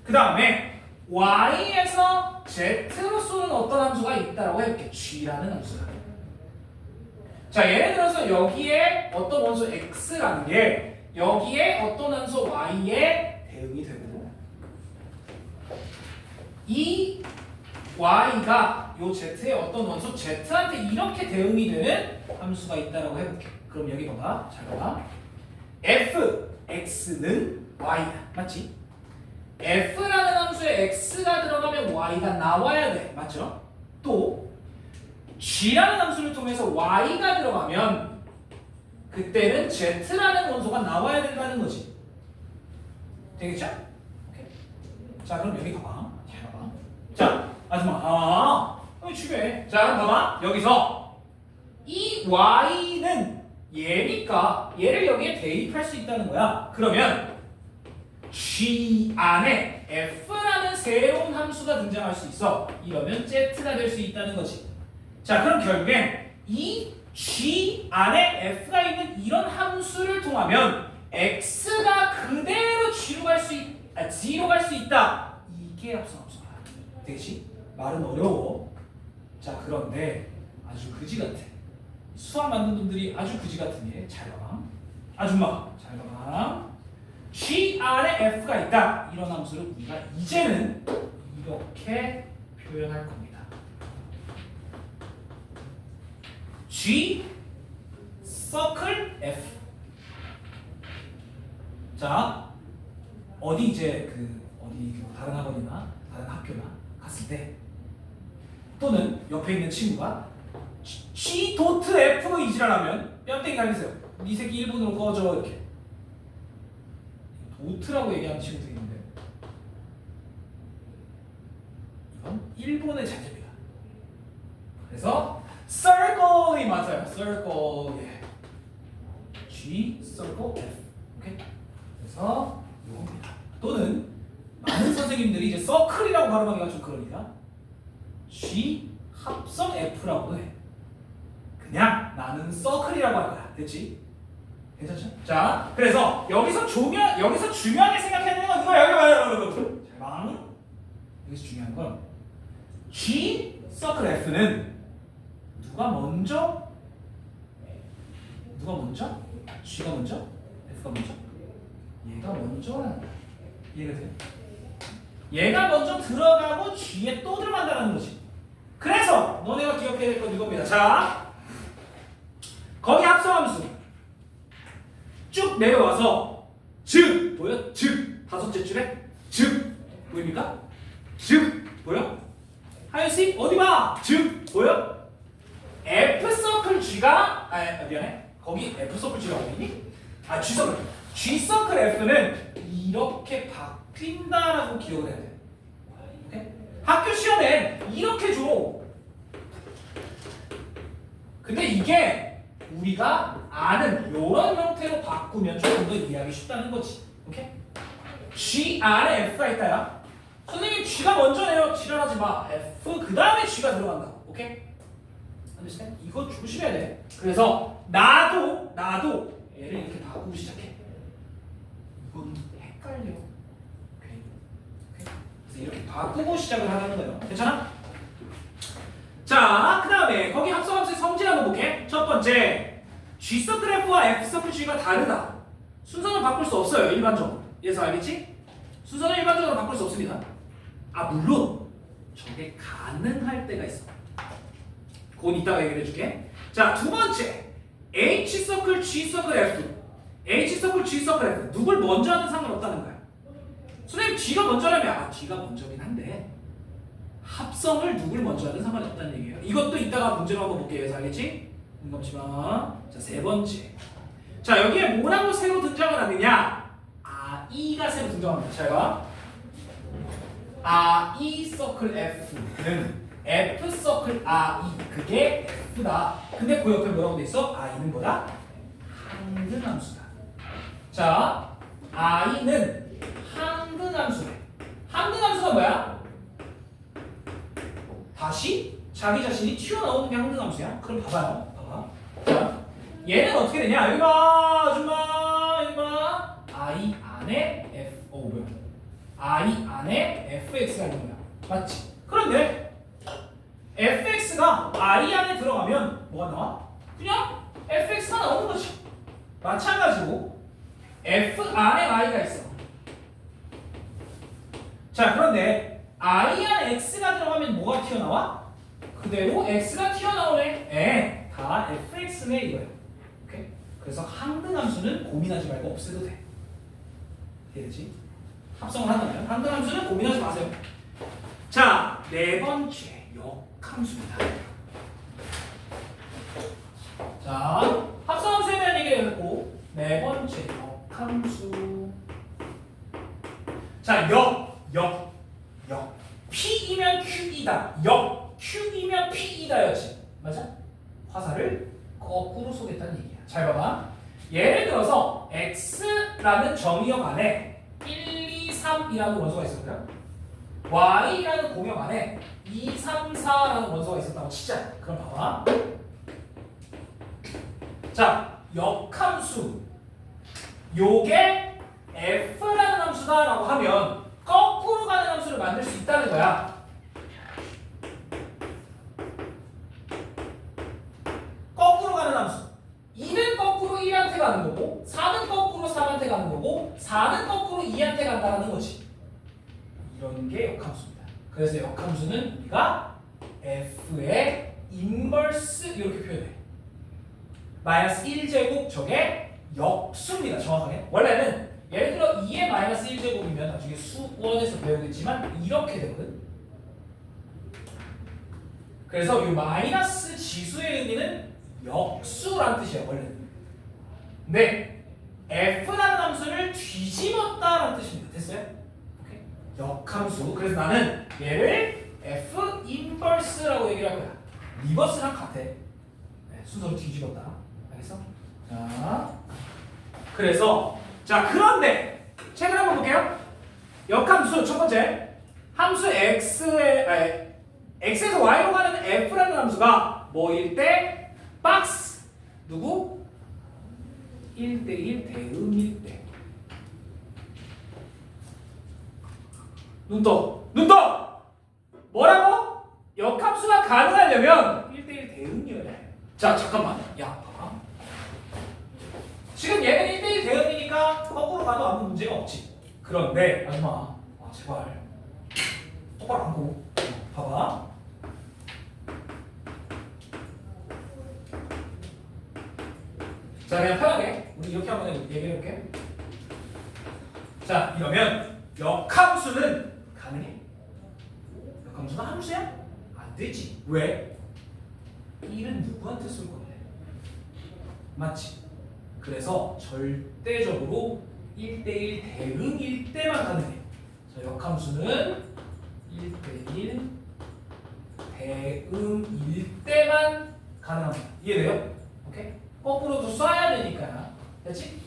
A: 그 다음에 y에서 z로 쏘는 어떤 함수가 있다라고 해볼게. g라는 함수가. 자, 예를 들어서 여기에 어떤 원소 x라는 게 여기에 어떤 원소 y에 대응이 되고, 이 y가 요 z의 어떤 원소 z한테 이렇게 대응이 되는 함수가 있다라고 해볼게. 그럼 여기 봐봐. 잘 봐봐. f, x는 y다. 맞지? f라는 함수에 x가 들어가면 y가 나와야 돼. 맞죠? 또 g라는 함수를 통해서 y가 들어가면 그때는 z라는 원소가 나와야 된다는 거지. 되겠죠? 오케이. 자, 그럼 여기 봐봐. 잘 봐봐. 자, 아줌마. 중요해. 자, 그럼 봐봐. 여기서 이 y는 얘니까 얘를 여기에 대입할 수 있다는 거야. 그러면 G 안에 F라는 Z라는 새로운 함수가 등장할 수 있어. 이러면 Z가 될 수 있다는 거지. 자, 그럼 결국엔 이 G 안에 F가 있는 이런 함수를 통하면 X가 그대로 G로 갈 수 있다. 이게 합성 함수야. 되겠지? 말은 어려워. 자, 그런데 아주 그지 같아. 수학 만든 분들이 아주 그지 같은 게 잘 봐봐. 아줌마 잘 봐봐. G 안에 F가 있다. 이런 함수를 우리가 이제는 이렇게 표현할 겁니다. G 서클 F. 자, 어디 이제 어디 다른 학원이나 다른 학교나 갔을 때 또는 옆에 있는 친구가 G 도트 F 이지라면 뺨때기 갈리세요. 이 새끼 일본으로 꺼져 이렇게. 도트라고 얘기하는 친구들이 있는데 이건 일본의 자제입니다. 그래서 circle이 맞아요. circle. 예. G circle F. 오케이. 그래서 이겁니다. 또는 많은 선생님들이 이제 circle이라고 발음하기가 좀 그러니까 G 합성 F라고도 해. 그냥 나는 circle이라고 할 거야. 됐지? 괜찮죠? 자, 그래서 여기서 중요하게 생각해야 되는 건 이거야. 잘 여기서 중요한 건 G 서클 F는 누가 먼저? G가 먼저? F가 먼저? 얘가 먼저라는 거야. 이해가 돼요? 얘가 먼저 들어가고 G에 또 들어간다는 거지. 그래서 너네가 기억해야 될 건 이겁니다. 자, 거기 합성함수 쭉 내려와서 즉 보여? 즉 다섯째 줄에 즉 보입니까? 즉 보여? 하연씨 어디 봐? 즉 보여? F 서클 G가 미안해 거기 F 서클 G가 어디니? G 서클 G 서클 F는 이렇게 바뀐다라고 기억을 해야 돼. 오케이? 학교 시험에 이렇게 줘. 근데 이게 우리가 아는 이런 형태로 바꾸면 조금 더 이해하기 쉽다는 거지. 오케이? G 안에 F가 있다야. 선생님 G가 먼저네요. 지랄하지 마. F 그 다음에 G가 들어간다. 오케이? understand? 이거 조심해야 돼. 그래서 나도 얘를 이렇게 바꾸고 시작해. 이건 헷갈려. 오케이? 그래서 이렇게 바꾸고 시작을 하는 거예요. 괜찮아? 자, 그 다음에 거기 합성함수의 성질 한번 볼게. 첫 번째, G 서클 F와 F 서클 G가 다르다. 순서는 바꿀 수 없어요. 일반적으로. 얘서 알겠지? 순서는 일반적으로 바꿀 수 없습니다. 물론 저게 가능할 때가 있어. 그건 이따가 얘기를 해줄게. 자, 두 번째, H 서클 G 서클 F. H 서클 G 서클 F. 누굴 먼저 하든 상관없다는 거야. 선생님 G가 먼저라면 G가 먼저긴 한데 합성을 누굴 먼저 하든 상관이 없다는 얘기예요. 이것도 이따가 문제로 한번 볼게요. 그래서 알겠지? 잠시만. 자, 세 번째. 자, 여기에 뭐라고 새로 등장을 하느냐? I가 새로 등장합니다. 잘 봐. I 서클 F는 F 서클 I. 그게 F다. 근데 그 옆에 뭐라고 돼 있어? I는 뭐다? 항등함수다. 자, I는 항등함수래. 항등함수가 뭐야? 다시 자기 자신이 튀어나오는 게 항등함수야. 그럼 봐봐요. 봐봐. 자, 얘는 어떻게 되냐? 여기 봐, 아줌마, 여기 봐. I 안에 F, 뭐야? I 안에 fx가 있는 거야. 맞지? 그런데 fx가 I 안에 들어가면 뭐가 나와? 그냥 fx가 나오는 거지. 마찬가지로 f 안에 i가 있어. 자, 그런데 I 안에 x가 들어가면 뭐가 튀어나와? 그대로 x가 튀어나오네. 다 fx네 이거야. 오케이? 그래서 항등함수는 고민하지 말고 없애도 돼. 이해되지? 합성을 하잖아요. 항등함수는 고민하지 마세요. 자, 네 번째 역함수입니다. 자, 합성함수에 대한 얘기를 했고 네 번째 역함수. 자, 역. P이면 Q이다. 역. Q이면 P이다였지. 맞아? 화살을 거꾸로 쏘겠다는 얘기야. 잘 봐봐. 예를 들어서 X라는 정의역 안에 1, 2, 3이라는 원소가 있었고요. y라는 공역 안에 2, 3, 4라는 원소가 있었다고 치자. 그럼 봐봐. 자, 역함수 요게 f라는 함수다라고 하면 거꾸로 가는 함수를 만들 수 있다는 거야. 거꾸로 가는 함수. 2는 거꾸로 1한테 가는 거고 4는 거꾸로 3한테 가는 거고 4는 거꾸로 2한테 간다는 거지. 이런 게 역함수입니다. 그래서 역함수는 우리가 f의 인버스 이렇게 표현해. 마이너스 1제곱 저게 역수입니다. 정확하게. 원래는 예를 들어 2의 마이너스 1제곱이면 나중에 수원에서 배우겠지만 이렇게 되거든. 그래서 이 마이너스 지수의 의미는 역수라는 뜻이야 원래는. 근데 f라는 함수를 뒤집었다라는 뜻입니다. 됐어요? 오케이? 역함수. 그래서 나는 얘를 f 인버스라고 얘기를 할 거야. 리버스랑 같아. 네, 순서를 뒤집었다. 알겠어? 자, 그래서 자 그런데 책을 한번 볼게요. 역함수 첫 번째 함수 x에서 y로 가는 f라는 함수가 뭐일 때 박스 누구? 1대1 대응일 때. 눈 떠! 눈 떠! 뭐라고? 역함수가 가능하려면 1대1 대응이어야 해. 자 잠깐만. 야 봐봐. 지금 얘는 1대1 대응이니까 거꾸로 가도 아무 문제가 없지. 그런데 아줌마 아 제발 똑바로 앉고 봐봐. 자 그냥 편하게 우리 이렇게 한번 얘기해볼게. 자 이러면 역함수는 가능해? 역함수는 함수야? 안 되지. 왜? 1은 누구한테 쏠 건데? 맞지? 그래서 절대적으로 1대1 대응일 때만 가능해. 자 역함수는 1대1 대응일 때만 가능합니다. 이해돼요? 오케이? 거꾸로도 쏴야 되니까. 됐지?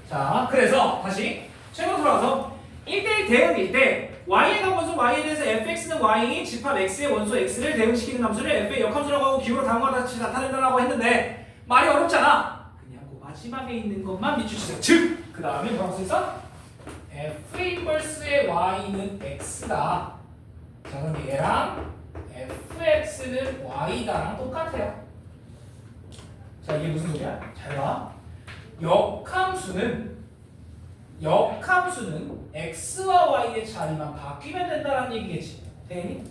A: 자, 그래서 다시 최고로 돌아가서 1대1 대응일 때 y의 각 원소 y에 대해서 fx는 y 집합 x의 원소 x를 대응시키는 함수를 f의 역함수라고 하고 기호로 다음과 같이 나타낸다고 했는데 말이 어렵잖아. 그냥 그 마지막에 있는 것만 밑줄치세요. 즉, 그 다음에 뭐라고 써있어? f 인버스의 y는 x다. 자, 그럼 얘랑 fx는 y다랑 똑같아요. 자 이게 무슨 소리야? 잘 봐. 역함수는 x와 y의 자리만 바뀌면 된다는 얘기겠지. 되니?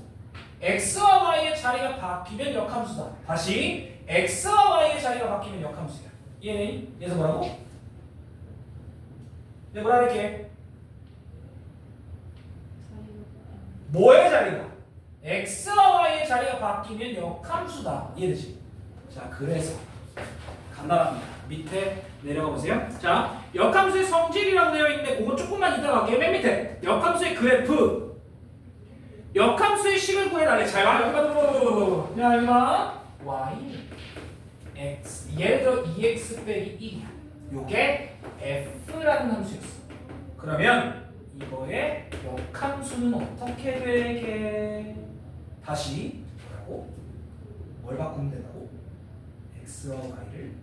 A: x와 y의 자리가 바뀌면 역함수다. 다시 x와 y의 자리가 바뀌면 역함수야. 이해되니? 그래서 뭐라고? 내가 뭐라 할게? 뭐의 자리가? x와 y의 자리가 바뀌면 역함수다. 이해되지? 자 그래서 간단합니다. 밑에 내려가 보세요. 자, 역함수의 성질이라고 되어 있는데 그거 조금만 이따가 갈게요. 맨 밑에 역함수의 그래프, 역함수의 식을 구해달래. 잘 봐. 여기 봐. 야, 여기 봐. y, x. 예를 들어 2x 빼기 1이야. 요게 f라는 함수였어. 그러면 이거의 역함수는 어떻게 되게? 다시 뭐라고? 뭘 바꾸면 된다고? x와 y를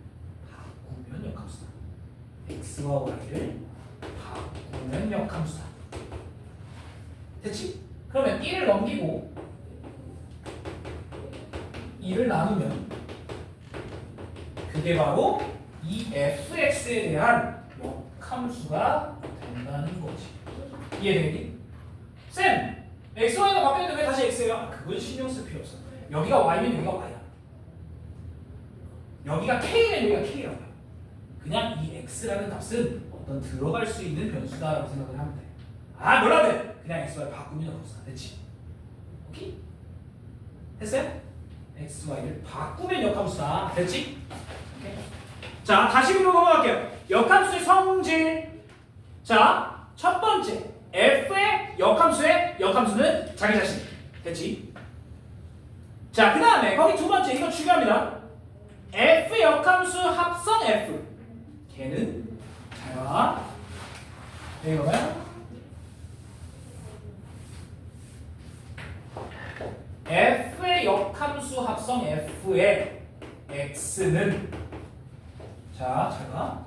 A: 바꾸면 역함수다. x와 y를 바꾸면 역함수다. 됐지? 그러면 1을 넘기고 2를 나누면 그게 바로 이 fx에 대한 역함수가 된다는 거지. 이해되니? 쌤! x, y가 바뀌었는데 왜 다시 x예요? 아, 그건 신경 쓸 필요 없어. 여기가 y면 여기가 y야. 여기가 k면 여기가 k라고. 그냥 이 x라는 값은 어떤 들어갈 수 있는 변수다라고 생각을 하면 돼. 아 몰라도 돼. 그냥 x, y 바꾸면 역함수다. 됐지? 오케이? 됐어요? x, y를 바꾸면 역함수다. 됐지? 오케이? 자 다시 그리고 넘어갈게요. 역함수의 성질. 자 첫 번째 f의 역함수는 자기 자신. 됐지? 자 그 다음에 거기 두 번째 이거 중요합니다. f 역함수 합성 f. 걔는 잘 봐. 여기 봐봐요. 함수 합성 f의 x는 자, 잘 봐.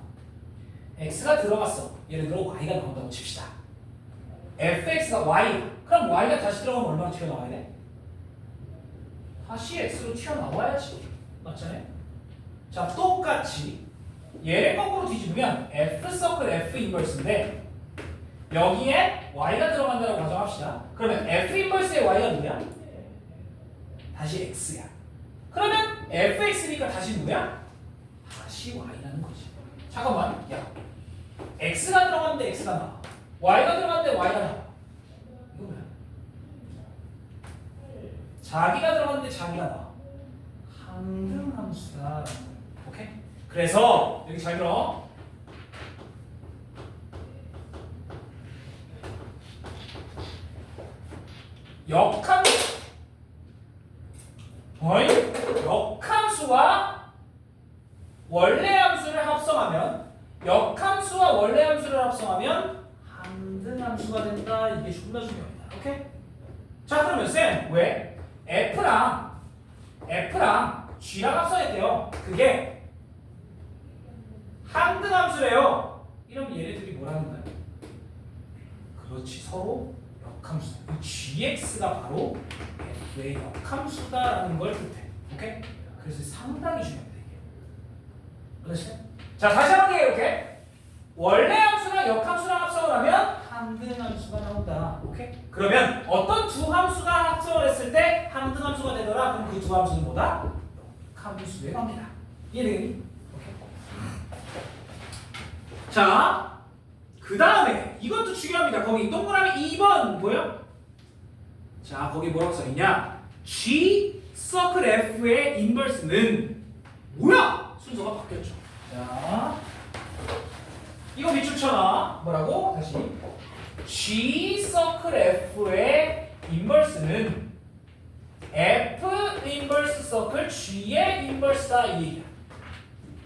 A: x가 들어갔어. 예를 들어 y가 나온다고 칩시다. fx가 y. 그럼 y가 다시 들어가면 얼마나 튀어나와야 돼? 다시 x로 튀어나와야지. 맞잖아요? 자, 똑같이 얘를 거꾸로 뒤집으면 f 서클 f 인버스인데 여기에 y가 들어간다고 가정합시다. 그러면 f 인버스의 y가 누구야? 다시 x야. 그러면 fx니까 다시 누구야? 다시 y라는 거지. 잠깐만, 야, x가 들어갔는데 x가 나와. y가 들어갔는데 y가 나와. 이거 뭐야? 자기가 들어갔는데 자기가 나와. 항등함수다. 오케이? 그래서 여기 잘 들어. 역함수와 원래 함수를 합성하면 항등함수가 된다. 이게 존나 중요합니다. 오케이? 자, 그러면 쌤 왜 F랑 G랑 합성했대요. 그게 항등함수래요. 이러면 얘네들이 뭐라는 거야? 그렇지, 서로 역함수. GX가 바로 F의 역함수다라는 걸 뜻해. 오케이? 그래서 상당히 중요합니다, 이게. 그렇지? 자, 다시 한번 이렇게 원래 함수랑 역함수랑 합성을 하면 항등함수가 나온다. 오케이? 그러면 어떤 두 함수가 합성을 했을 때 항등함수가 되더라. 그럼 그 두 함수는 뭐다? 역함수에 갑니다. 이해되겠니? 오케이. 자, 그 다음에 이것도 중요합니다. 거기 동그라미 2번 뭐예요? 자, 거기 뭐라고 써있냐? G 서클 F의 인버스는 뭐야? 순서가 바뀌었죠. 자, 이거 밑줄 쳐놔. 뭐라고? 다시. G 서클 F의 인버스는 F 인버스 서클 G의 인버스다. 이 얘기야.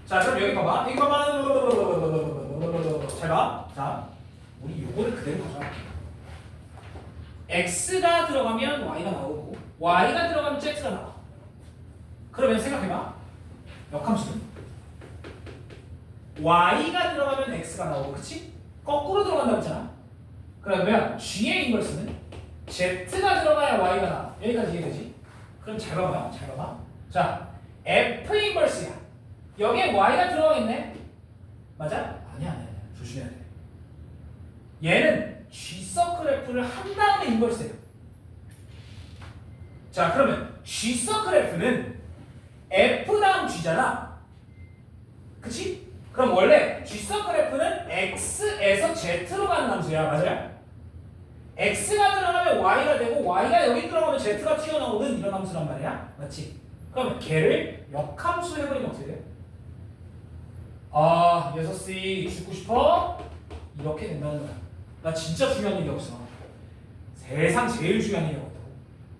A: 자, 그럼 여기 봐봐. 여기 봐봐. 잘 봐. 자, 우리 요거를 그대로 가져와. X가 들어가면 Y가 나오고 Y가 들어가면 Z가 나와. 그러면 생각해봐. 역함수는 Y가 들어가면 X가 나오고, 그치? 거꾸로 들어간다고 했잖아. 그러면 G의 인버스는 Z가 들어가야 Y가 나와. 여기까지 이해되지? 그럼 잘 봐봐. 잘 봐봐. 자, F 인버스야. 여기에 Y가 들어가겠네? 맞아? 아니야. 조심해야 돼. 얘는 G 서클 F를 한 다음에 인버스예요. 자, 그러면 G 서클 F는 F 다음 G잖아. 그치? 그럼 원래 G 서클 F는 X에서 Z로 가는 함수야. 맞아요? X가 들어가면 Y가 되고 Y가 여기 들어가면 Z가 튀어나오는 이런 함수란 말이야. 맞지? 그러면 걔를 역함수 해버리면 어떻게 돼? 아, 6시 죽고 싶어? 이렇게 된다는 거야. 나 진짜 중요한 얘기 없어. 세상 제일 중요한 얘기 없다고.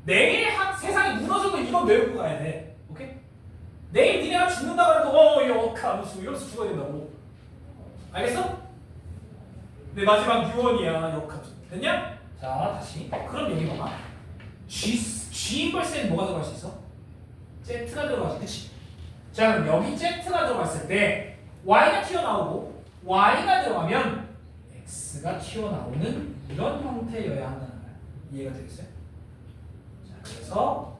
A: 내일 세상이 무너져도 이건 외우고 가야 돼. 오케이? 내일 니네가 죽는다고 해도 역함수 이러면서 죽어야 된다고. 알겠어? 내 마지막 유언이야. 역함수. 됐냐? 자, 다시. 그럼 여기 봐봐. G 인버스에는 뭐가 들어갈 수 있어? Z가 들어가지. 그치? 자, 그럼 여기 Z가 들어갔을 때 Y가 튀어나오고 Y가 들어가면 X가 튀어나오는 이런 형태여야 한다는 거야. 이해가 되겠어요? 자, 그래서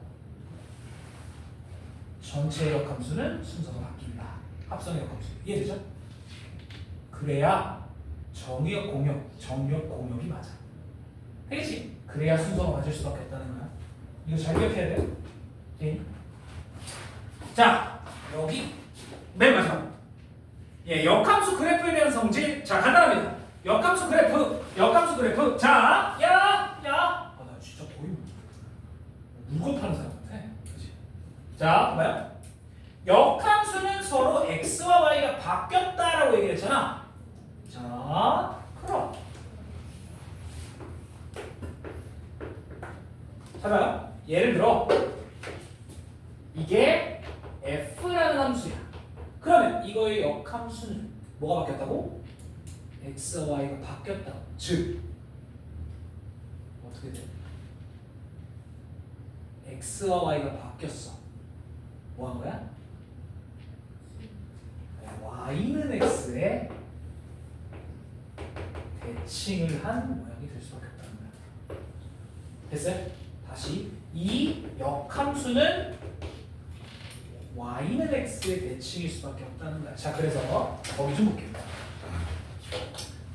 A: 전체 역함수는 순서가 바뀐다. 합성 역함수. 이해되죠? 그래야 정의역 공역, 정역 공역이 맞아. 되겠지? 그래야 순서가 맞을 수밖에 없다는 거야. 이거 잘 기억해야 돼. 오케이? 자, 여기 맨 마지막. 예, 역함수 그래프에 대한 성질. 자, 간단합니다. 역함수 그래프. 자, 야. 나 진짜 거의 물건 파는 사람 같아. 그치? 자, 봐봐요. 역함수는 서로 x와 y가 바뀌었다라고 얘기했잖아. 자, 그럼. 자, 봐요. 예를 들어 이게 f라는 함수야. 그러면 이거의 역함수는 뭐가 바뀌었다고? x와 y가 바뀌었다고. 즉 어떻게 돼? x와 y가 바뀌었어. 뭐 한 거야? y는 x에 대칭을 한 모양이 될 수밖에 없다는 거야. 됐어요? 다시 이 역함수는 y는 x의 대칭일 수밖에 없다는 거야. 자, 그래서 거기 좀 볼게요.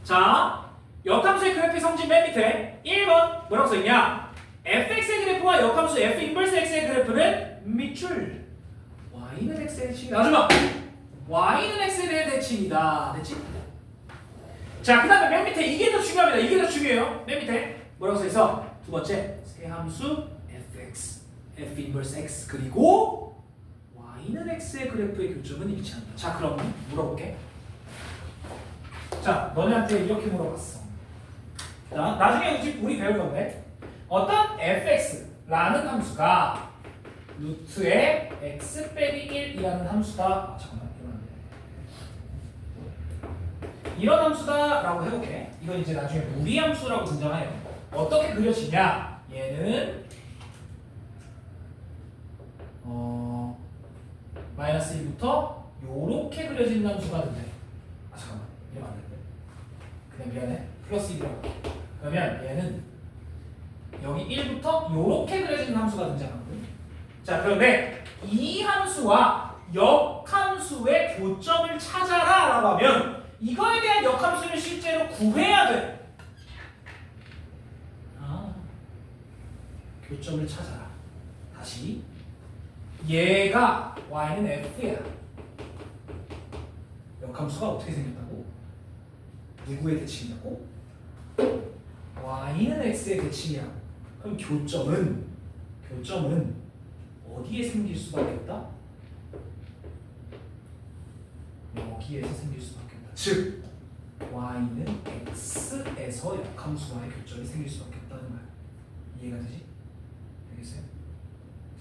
A: 자, 역함수의 그래프의 성질 맨 밑에 1번 뭐라고 써있냐? fx의 그래프와 역함수 f 인버스 x의 그래프는 밑줄 y는 x의 대칭이다. 마지막 y는 x에 대해 대칭이다. 됐지? 자, 그 다음에 맨 밑에 이게 더 중요합니다. 이게 더 중요해요. 맨 밑에 뭐라고 써있어? 두 번째 세함수 fx f 인버스 x 그리고 y는 x의 그래프의 교점은 일치한다. 자, 그럼 물어볼게. 자, 너네한테 이렇게 물어봤어. 자, 나중에 우리 배울 건데 어떤 fx라는 함수가 루트의 x 빼기 1이라는 함수다. 아, 잠깐만, 이런 함수다라고 해볼게. 이건 이제 나중에 무리함수라고 등장해요. 어떻게 그려지냐? 얘는 마이너스 1부터 요렇게 그려지는 함수가 된대. 아, 잠깐만, 이러면 안 되는데. 그냥 미안해. 플러스 1이라고. 그러면 얘는 여기 1부터 요렇게 그려지는 함수가 등장하거든. 자, 그런데 이 함수와 역함수의 교점을 찾아라 라고 하면 이거에 대한 역함수를 실제로 구해야 돼. 아, 교점을 찾아라. 다시 얘가 y는 f야. 역함수가 어떻게 생겼다고? 누구의 대칭이냐고? y는 x의 대칭이라고. 그럼 교점은 어디에 생길 수밖에 없다? 여기에서 생길 수밖에 없다. 즉 y는 x에서 역함수와의 교점이 생길 수밖에 없다는 거야. 이해가 되지? 되겠어요?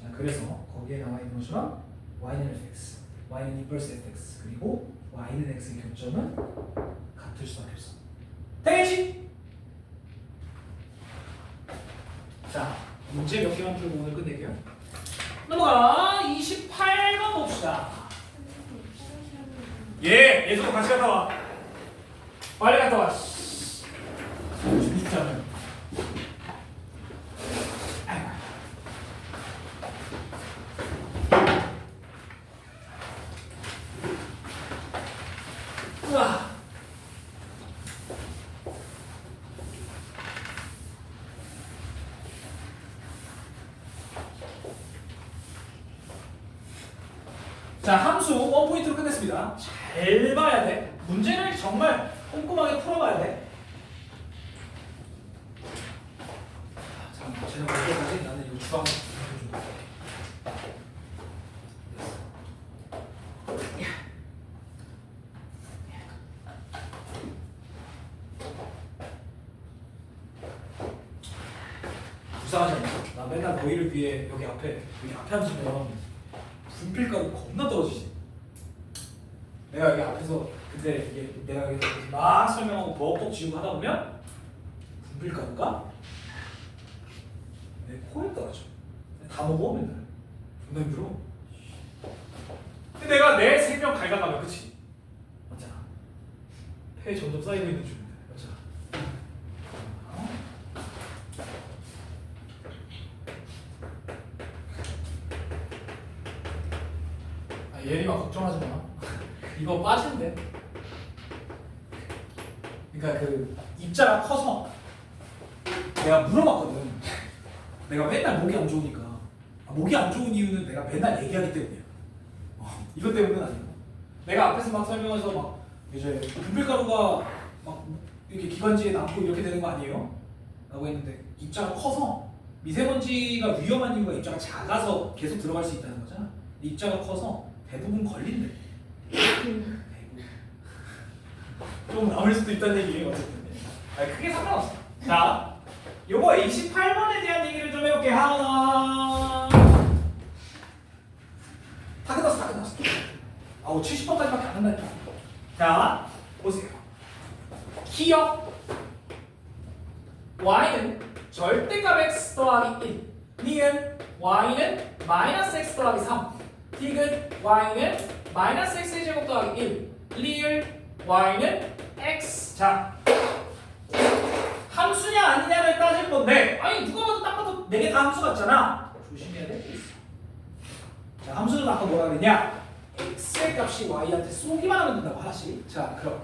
A: 자, 그래서 거기에 나와 있는 것처럼 y는 fx, y는 인버스 fx 그리고 y는 x의 교점은 같을 수밖에 없어. 되겠지? 자, 문제 몇 개만 풀고 오늘 끝낼게요. 넘어가 28번 봅시다. 예, 예수도 같이 갔다 와. 빨리 갔다 와. 진짜는. 우와. 자, 함수 원포인트로 끝냈습니다. 잘 봐야 돼. 문제를 정말 꼼꼼하게 풀어봐야 돼. 잠깐만, 쟤는 볼 때까지 나는 이거 주방 좀 불쌍하지 않냐? 나 맨날 너희를 위해 여기 앞에 앉으면 분필가루 겁나 떨어지지. 내가 여기 앞에서 근데 이게 내가 여기서 막 설명하고 버벅버벅 지우고 하다 보면 분필가루가 내 코에 떨어져. 다 먹어 맨날. 존나 힘들어. 근데 내가 내 생명 갈가가면 그치? 맞잖아. 폐에 점점 쌓이고 있는 중인데 맞잖아. 예림아 걱정하지 마. 이거 빠진대. 그러니까 그 입자가 커서 내가 물어봤거든. 내가 맨날 목이 안 좋으니까. 목이 안 좋은 이유는 내가 맨날 얘기하기 때문이야. 이것 때문은 아니고. 내가 앞에서 막 설명해서 막 이제 분필가루가 막 이렇게 기관지에 남고 이렇게 되는 거 아니에요? 라고 했는데 입자가 커서 미세먼지가 위험한 이유가 입자가 작아서 계속 들어갈 수 있다는 거잖아. 입자가 커서 대부분 걸린대. 대부분. 좀 남을 수도 있다는 얘기예요. 어쨌든. 아니, 크게 상관없어. 자, 요거 28번에 대한 얘기를 좀 해볼게. 하나. 다 끝났어. 아우, 70번까지밖에 안 한다니까. 자, 보세요. 기억. y는 절대값 x 더하기 1. 니은 y는 마이너스 x 더하기 3. 디귿 y는 마이너스 x의 제곱 더하기 1 리을 y는 x. 자, 함수냐 아니냐를 따질 건데 아니 누가 봐도 딱 봐도 4개 다 함수 같잖아. 조심해야 될 게 있어. 자, 함수는 아까 뭐라 그랬냐? x의 값이 y한테 쏘기만 하면 된다고 하나씩. 자, 그럼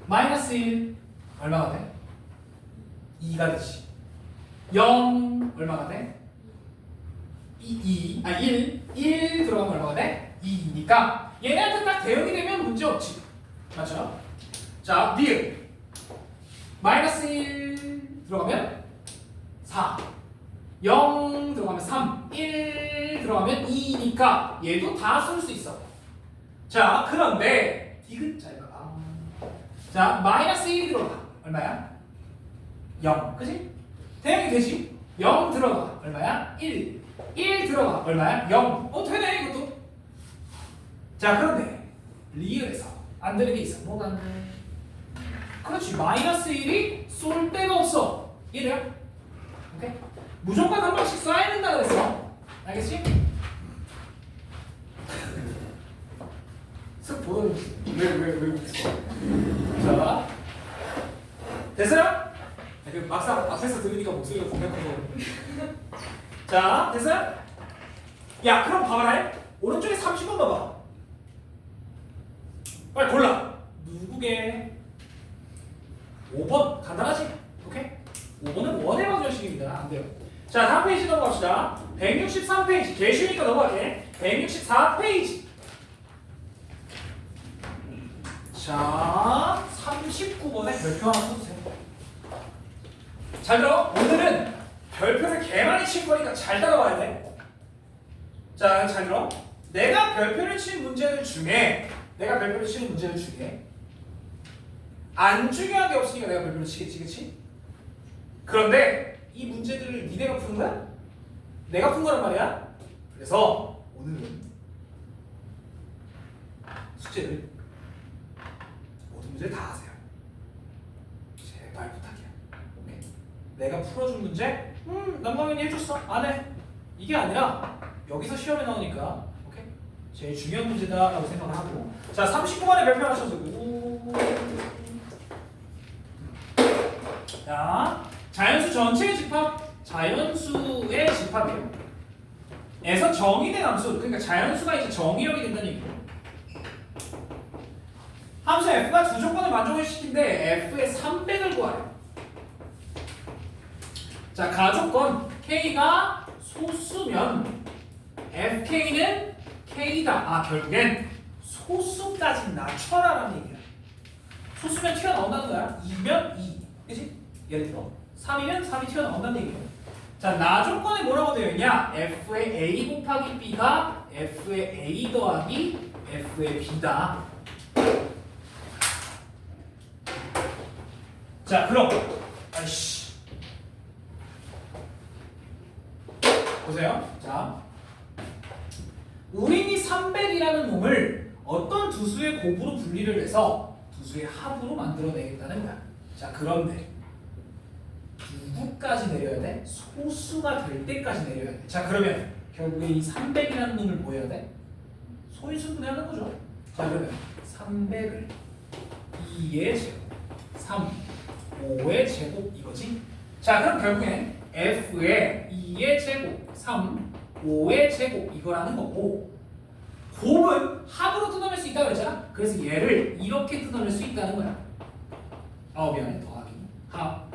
A: 마이너스 1 얼마가 돼? 2가 되지. 0 얼마가 돼? 1 들어가면 얼마가 돼? 2니까 얘네한테 딱 대응이 되면 문제 없지. 맞죠? 자, 리을 마이너스 1 들어가면 4 0 들어가면 3 1 들어가면 2니까 얘도 다 쓸 수 있어. 자, 그런데 디귿 잘 봐봐. 자, 마이너스 1이 들어가 얼마야? 0 그지? 대응이 되지? 0 들어가 얼마야? 1 들어가 얼마야? 0 되네 이것도. 자, 그런데 리을에서 안 되는 게 있어. 뭐가 안 돼? 그렇지, 마이너스 1이 쏠 데가 없어. 이해돼요? 오케이? 무조건 한 번씩 써야 된다 그랬어. 알겠지? 쓱 보더니 왜 웃어? 자, 됐어요? 막상 앞에서 들으니까 목소리가 분명한 거. 자, 됐어요? 야, 그럼 봐봐라. 오른쪽에 30번 봐봐. 빨리 골라. 누구게? 5번 간단하지? 오케이? 5번은 원의 방정식입니다. 안 돼요. 자, 다음 페이지 넘어갑시다. 163페이지. 개 쉬우니까 넘어갈게. 164페이지. 자, 39번에 별표 하나 써주세요. 잘 들어. 오늘은 별표를 개 많이 칠 거니까 잘 따라와야 돼. 자, 잘 들어. 내가 별표를 치는 문제들 중에 안 중요한 게 없으니까 내가 별표를 치겠지, 그치? 그런데 이 문제들을 니네가 푸는 거야? 내가 푼 거란 말이야. 그래서 오늘은 숙제를 모든 문제를 다 하세요. 제발 부탁이야. 오케이? 내가 풀어준 문제? 남강현이 해줬어. 안 해. 이게 아니라 여기서 시험에 나오니까 오케이? 제일 중요한 문제다라고 생각을 하고. 자, 39번에 별표 하나 쳐주고. 자, 자연수 전체의 집합, 자연수의 집합이에요. 에서 정의된 함수, 그러니까 자연수가 이제 정의역이 된다는 얘기예요. 함수 f가 두 조건을 만족을 시킨데 f의 300을 구하래요. 자, 가조건 k가 소수면 fk는 k다. 아, 결국엔 소수까지 낮춰라라는 얘기야. 소수면 튀어나온다는 거야. 2면 2. 그치? 예를 들어 3이면 3이 튀어나온다는 얘기예요. 자, 나조건에 뭐라고 되어 있냐? f의 a 곱하기 b가 f의 a 더하기 f의 b다. 자, 그럼 아이씨 보세요. 자, 우린이 300이라는 놈을 어떤 두 수의 곱으로 분리를 해서 두 수의 합으로 만들어내겠다는 거야. 자, 그런데 누구까지 내려야 돼? 소수가 될 때까지 내려야 돼. 자, 그러면 결국에 이 300이라는 놈을 뭐 해야 돼? 소인수분해하는 거죠. 자, 그러면 300을 2의 제곱 3 5의 제곱 이거지? 자, 그럼 결국엔 f의 2의 제곱 3 5의 제곱 이거라는 거고, 곱은 합으로 뜯어낼 수 있다고 했잖아. 그래서 얘를 이렇게 뜯어낼 수 있다는 거야. 미안해. 더하기 합.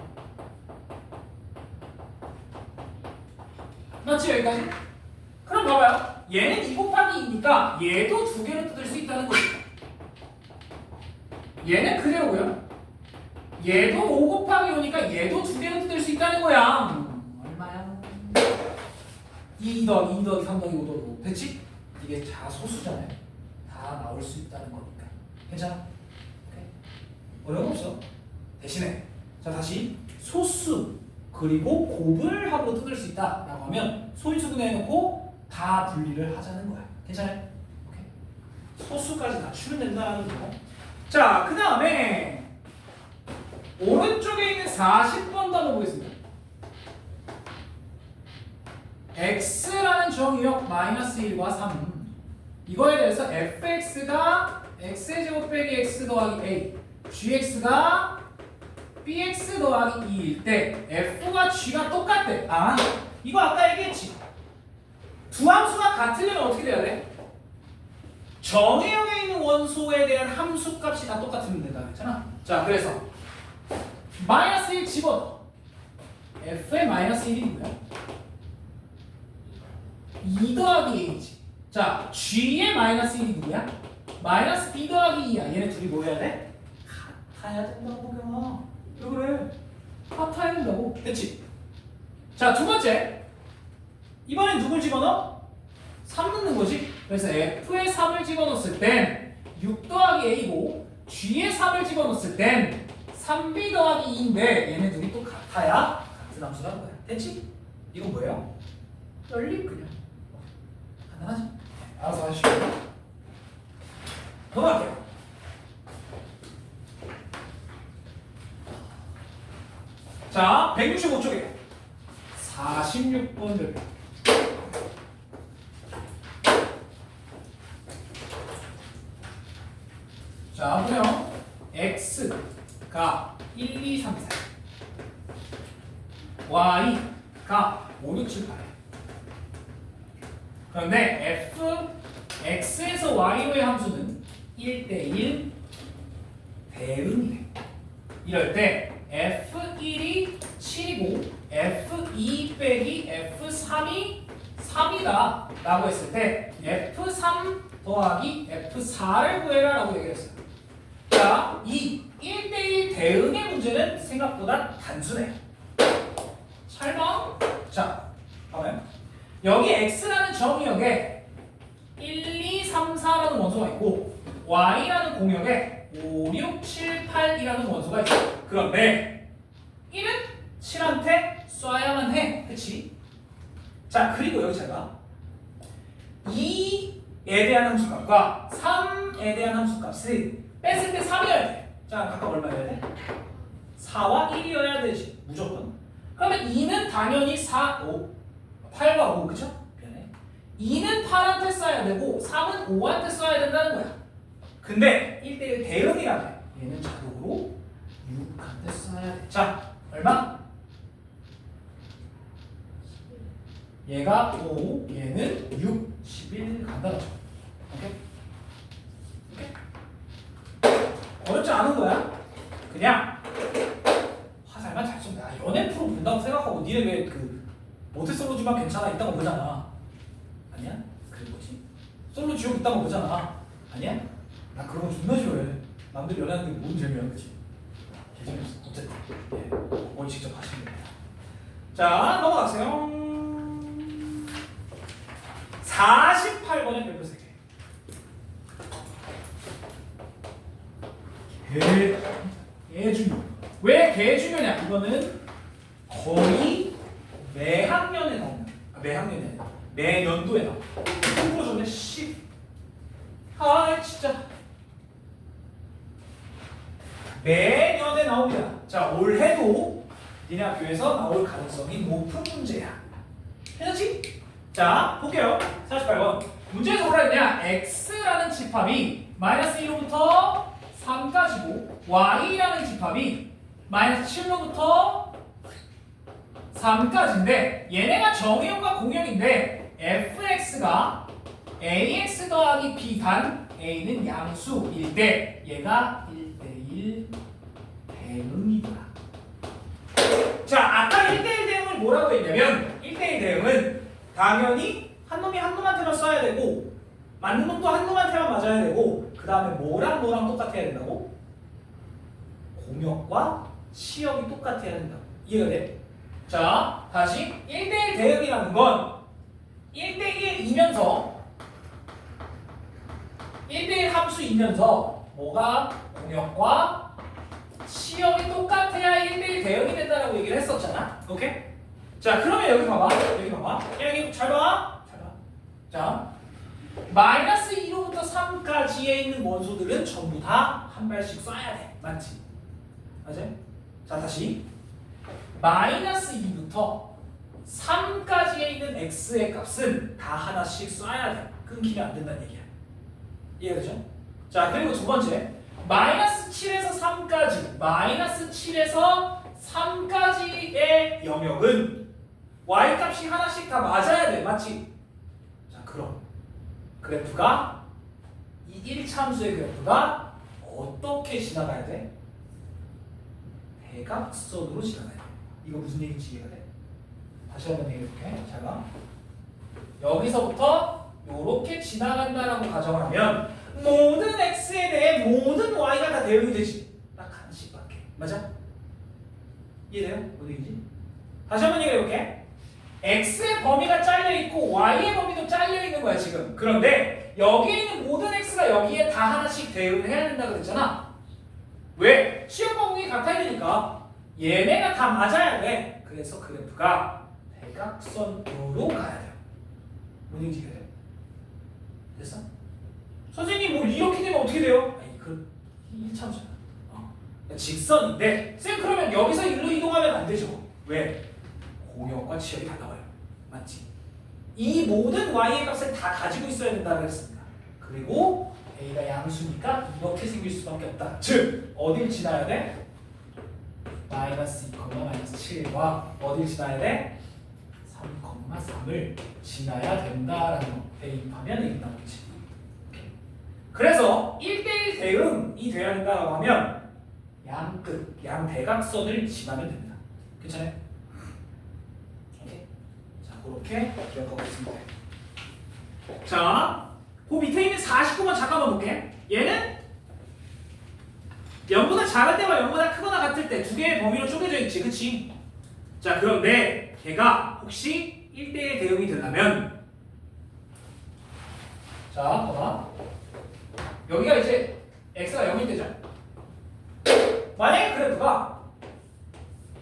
A: 맞지? 여기까지? 그럼 봐봐요. 얘는 2 곱하기 2니까 얘도 두 개로 뜯을 수 있다는 거지. 얘는 그대로고요. 얘도 5 곱하기 5니까 얘도 두 개로 뜯을 수 있다는 거야. 얼마야? 2 더하기 2 더하기 3 더하기 5 더하기 5. 됐지? 이게 다 소수잖아요. 다 나올 수 있다는 거니까. 괜찮아? 오케이. 어려움 없어. 대신에 자, 다시 소수 그리고 곱을 합으로 뜯을 수 있다라고 하면 소인수분해해놓고 다 분리를 하자는 거야. 괜찮아요? 오케이. 소수까지 낮추면 된다는 거. 자, 그 다음에 오른쪽에 있는 40번 단어 보겠습니다. x라는 정의역 마이너스 1과 3 이거에 대해서 fx가 x의 제곱 빼기 x 더하기 a gx가 bx 더하기 2일 때 f가 g가 똑같대. 아 이거 아까 얘기했지. 두 함수가 같으려면 어떻게 돼야 돼? 정의역에 있는 원소에 대한 함수 값이 다 똑같으면 된다 그랬잖아. 자 그래서 마이너스 1 집어넣어. f의 마이너스 1이 뭐야? 2 더하기 a지. 자 g의 마이너스 1이 누구야? 마이너스 b 더하기 2야. 얘네 둘이 뭐 해야 돼? 같아야 된다고 보경아. 왜 그래? 같아야 된다고. 됐지? 자 두 번째. 이번엔 누굴 집어넣어? 3 넣는 거지. 그래서 f에 3을 집어넣었을 땐 6 더하기 a고 g에 3을 집어넣었을 땐 3b 더하기 2인데 얘네 둘이 또 같아야 같은 함수라는 거야. 됐지? 이건 뭐예요? 연립 그냥. 간단하지? 알아서 하시고 넘어갈게요. 자 165쪽에 46번 별표. 자 보면 x가 1, 2, 3, 4 y가 5, 6, 7, 8 그런데 x에서 y로의 함수는 1대1 대응이래. 이럴 때 f1이 7이고 f2 빼기 f3이 3이다 라고 했을 때 f3 더하기 f4를 구해라 라고 얘기를 했어요. 자, 이 1대1 대응의 문제는 생각보다 단순해. 찰방. 자, 봐봐요. 여기 x라는 정의역에 1, 2, 3, 4라는 원소가 있고 y라는 공역에 5, 6, 7, 8이라는 원소가 있어. 그런데 1은 7한테 쏴야만 해. 그치? 자, 그리고 여기 제가 2에 대한 함수값과 3에 대한 함수값을 뺐을 때 3이어야 돼. 자, 각각 얼마여야 돼? 4와 1이어야 되지. 무조건. 그러면 2는 당연히 8과 5, 그쵸? 미안해. 2는 8한테 써야 되고 3은 5한테 써야 된다는 거야. 근데 1대1 대응이라면 얘는 자동으로 6한테 써야 돼. 자, 얼마? 얘가 5, 얘는 6, 11 간다는 거죠. 오케이? 오케이? 어렵지 않은 거야. 그냥 화살만 잘 쏜다. 연애 프로 본다고 생각하고 니네 왜 모태솔로지만 괜찮아 있다고 보잖아. 아니야? 그래 뭐지? 솔로 지옥 있다고 보잖아. 아니야? 나 그런 거 존나 싫어해. 남들 연애하는 게 뭔 재미야, 그치? 개재미없어. 어쨌든 예, 그걸 직접 하시면 됩니다. 자, 넘어가세요. 48번의 별표 3개. 개중요. 왜 개중요냐? 이거는 거의 매학년에 나오는, 매학년이 아니라 매년도에 나오는. 풀어줬네. 씨. 아 진짜. 매년에 나옵니다. 자, 올해도 니네 학교에서 나올 가능성이 높은 문제야. 괜찮지? 자, 볼게요. 48번. 문제에서 뭐라 했냐? x라는 집합이 마이너스 1로부터 3까지고 y라는 집합이 마이너스 7로부터 3까지인데 얘네가 정의역과 공역인데 fx가 ax 더하기 b 단 a는 양수일 때 얘가 1대1 대응이다. 자, 아까 1대1 대응을 뭐라고 했냐면 1대1 대응은 당연히 한 놈이 한 놈한테만 써야 되고 맞는 놈도 한 놈한테만 맞아야 되고 그 다음에 뭐랑 뭐랑 똑같아야 된다고? 공역과 시역이 똑같아야 된다고. 이해가 돼? 자, 다시 1대1 대응이라는 건 1대1이면서 1대1 함수이면서 뭐가 공역과 시역이 똑같아야 1대1 대응이 된다라고 얘기를 했었잖아. 오케이? 자, 그러면 여기 봐봐. 여기 봐봐. 여기 잘 봐. 잘 봐. 자, 마이너스 2로부터 3까지에 있는 원소들은 전부 다 한 발씩 쏴야 돼. 맞지? 맞아요? 자, 다시 마이너스 2부터 3까지에 있는 x의 값은 다 하나씩 쏴야 돼. 끊기면 안 된다는 얘기야. 이해가 되죠? 자, 그리고 두 번째. 마이너스 7에서 3까지, 마이너스 7에서 3까지의 영역은 y 값이 하나씩 다 맞아야 돼. 맞지? 자, 그럼 그래프가 이 1참수의 그래프가 어떻게 지나가야 돼? 대각선으로 지나가야 돼. 이거 무슨 얘기인지 이해가 돼? 다시 한번 얘기해볼게. 자, 여기서부터 이렇게 지나간다라고 가정을 하면 모든 x에 대해 모든 y가 다 대응이 되지. 딱 하나씩밖에. 맞아? 이해돼요? 무슨 얘기인지? 다시 한번 얘기해볼게. x의 범위가 잘려있고 y의 범위도 잘려있는 거야 지금. 그런데 여기에 있는 모든 x가 여기에 다 하나씩 대응을 해야 된다고 그랬잖아. 왜? 시험 범위가 같아야 되니까 얘네가 다 맞아야 돼. 그래서 그래프가 대각선으로 가야 돼요. 뭔 얘기인지 이해돼요? 됐어? 선생님 뭐 이렇게 되면 어떻게 돼요? 아니 그 1참수야. 직선인데 쌤 그러면 여기서 일로 이동하면 안 되죠. 왜? 공역과 지역이 달라와요. 맞지? 이 모든 y의 값을 다 가지고 있어야 된다고 했습니다. 그리고 a가 양수니까 이렇게 생길 수밖에 없다. 즉 어딜 지나야 돼? 마이너스 2, 마이너스 7과 어딜 지나야 돼? 3,3을 지나야 된다라는 거 대입하면 이게 나오지. 그래서 1대1 대응이 돼야 된다고 하면 양끝, 양대각선을 지나면 됩니다. 괜찮아요? 오케이. 자, 그렇게 기억하고 있습니다. 자, 그 밑에 있는 49번 잠깐만 볼게. 얘는 0보다 작을 때와 0보다 크거나 같을 때 두 개의 범위로 쪼개져 있지, 그치? 자, 그런데 걔가 혹시 1대1 대응이 되려면 자, 봐봐. 여기가 이제 x가 0일 때잖아. 만약에 그래프가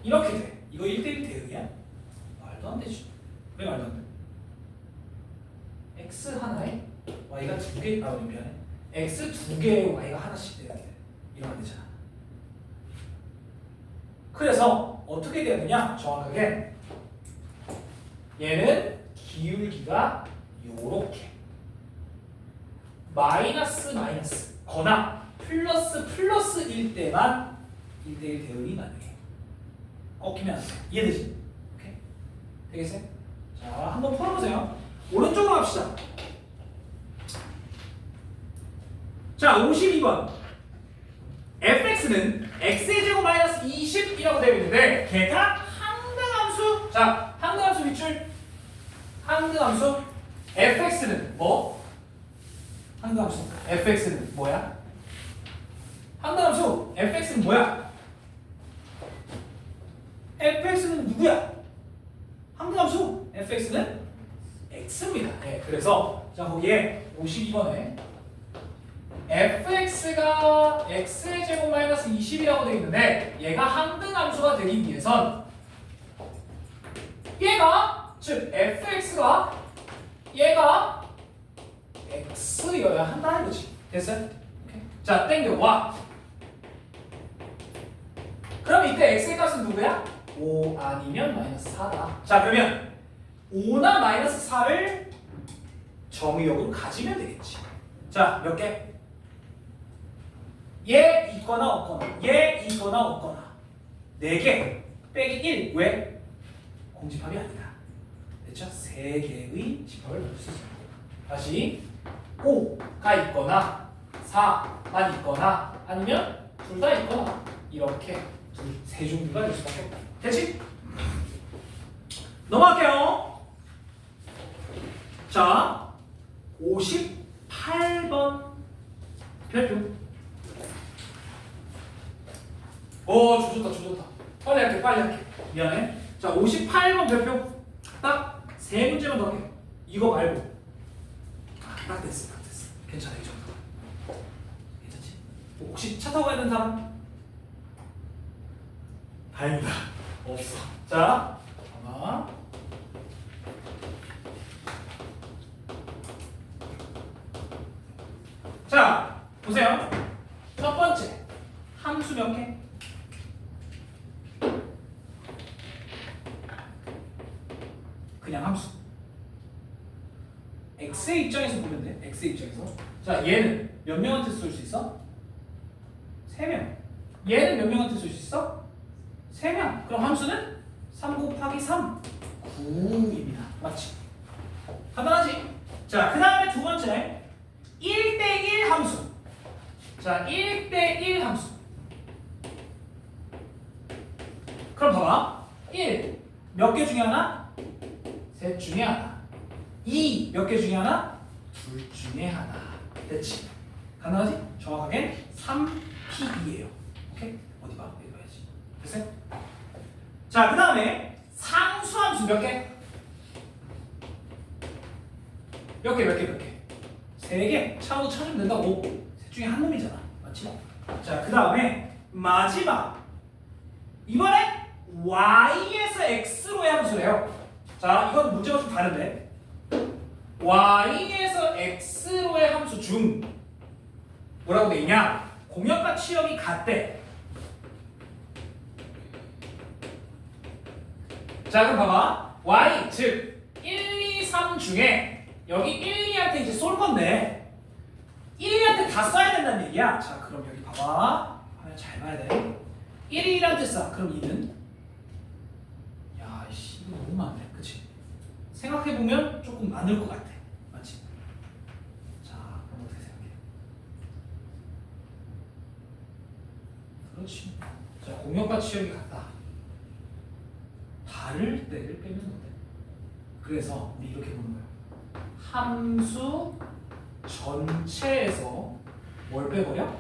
A: 이렇게 돼. 이거 1대1 대응이야? 말도 안 되지. 왜 말도 안 돼? x 하나에 y가 두 개, 미안해. x 두 개에 y가 하나씩 돼야 돼. 이러면 안 되잖아. 그래서 어떻게 돼야 되냐? 정확하게 얘는 기울기가 요렇게 마이너스 마이너스 거나 플러스 플러스일 때만 1대1 대응이 가능해. 꺾이면 안 돼. 이해되지? 오케이? 되겠어요? 자, 한번 풀어보세요. 오른쪽으로 갑시다. 자, 52번. fx는 x의 제곱 마이너스 20이라고 되어 있는데 걔가 항등함수. 자, 항등함수 밑줄. 항등함수 fx는 뭐? 항등함수 fx는 뭐야? 항등함수 fx는 뭐야? fx는 누구야? 항등함수 fx는 x입니다. 네, 그래서 자 거기에 52번에 fx가 x의 제곱 마이너스 20이라고 되어 있는데 얘가 항등함수가 되기 위해선 얘가 즉 fx가 얘가 x여야 한다는 거지. 됐어요? 오케이. 자, 땡겨와. 그럼 이때 x의 값은 누구야? 5 아니면 마이너스 4다. 자, 그러면 5나 마이너스 4를 정의역으로 가지면 되겠지. 자, 몇 개? 얘 있거나 없거나, 얘 있거나 없거나. 4개 빼기 1. 왜? 공집합이 아니다. 됐죠? 3개의 집합을 넣을 수 있습니다. 다시 5가 있거나 4만 있거나 아니면 둘 다 있거나 이렇게 세 종류가 될 수밖에 없다. 됐지? 넘어갈게요. 자, 58번 별표. 조졌다. 빨리 할게. 미안해. 자, 58번 별표. 딱 세 문제만 더 할게. 이거 말고. 딱 됐어. 괜찮아, 이 정도. 괜찮지? 혹시 차 타고 가야 되는 사람? 다행이다. 없어. 자, 하나. 자, 보세요. 첫 번째. 함수 몇 개? 그냥 함수. x의 입장에서 보면 돼. x의 입장에서. 자, 얘는 몇 명한테 쏠 수 있어? 3명. 얘는 몇 명한테 쏠 수 있어? 3명. 그럼 함수는 3 곱하기 3. 9입니다. 맞지? 간단하지? 자, 그 다음에 두 번째. 1대1 함수. 자, 1대1 함수. 그럼 봐봐. 1. 몇 개 중에 하나? 셋 중에 하나. 2. 몇 개 중에 하나? 둘 중에 하나. 됐지? 가능하지? 정확하게 3P2예요. 오케이? 어디 봐? 여기 봐야지. 됐어요? 자, 그 다음에 상수함수 몇 개? 몇 개, 몇 개, 몇 개? 3개. 차로 찾으면 된다고. 셋 중에 한 놈이잖아. 맞지? 자, 그 다음에 마지막. 이번에 y에서 x로의 함수래요. 자, 이건 문제가 좀 다른데. y에서 x로의 함수 중 뭐라고 돼 있냐? 공역과 치역이 같대. 자, 그럼 봐봐. y 즉 1, 2, 3 중에 여기 1, 2한테 이제 쏠 건데 1, 2한테 다 쏴야 된다는 얘기야. 자, 그럼 여기 봐봐. 화면 잘 봐야 돼. 1, 2한테 쏴. 그럼 2는 야, 씨, 이거 너무 많네. 그치? 생각해보면 조금 많을 것 같아. 맞지? 자, 그럼 어떻게 생각해? 그렇지. 자, 공역과 치역이 같다. 다를 때를 빼면 어때? 그래서 우리 이렇게 보는 거야. 함수 전체에서 뭘 빼버려?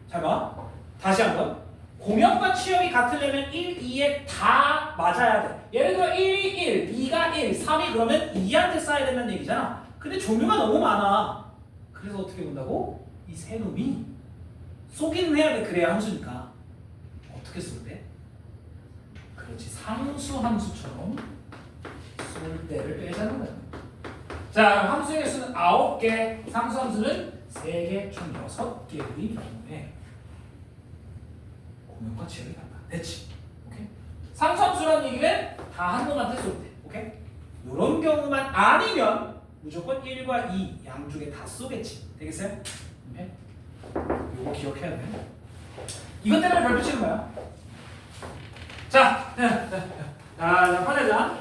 A: 잘 봐. 다시 한번. 공역과 치역이 같으려면 1, 2에 다 맞아야 돼. 예를 들어 1이 1, 2가 1, 3이 그러면 2한테 쌓여야 된다는 얘기잖아. 근데 종류가 너무 많아. 그래서 어떻게 본다고? 이 세 놈이 쏘기는 해야 돼. 그래야 함수니까. 어떻게 쏠 때? 그렇지. 상수 함수처럼 쏠 때를 빼자는 거야. 자, 함수의 개수는 9개, 상수 함수는 3개, 총 6개의 경우에 공역과 치역이 같다. 됐지? 오케이? 상수함수라는 얘기는 다 한 놈한테 쏠 때. 오케이? 이런 경우만 아니면 무조건 1과 2 양쪽에 다 쏘겠지. 되겠어요? 오케이? 요거 기억해야 돼. 이것 때문에 별표 치는 거야. 자, 자, 파내자.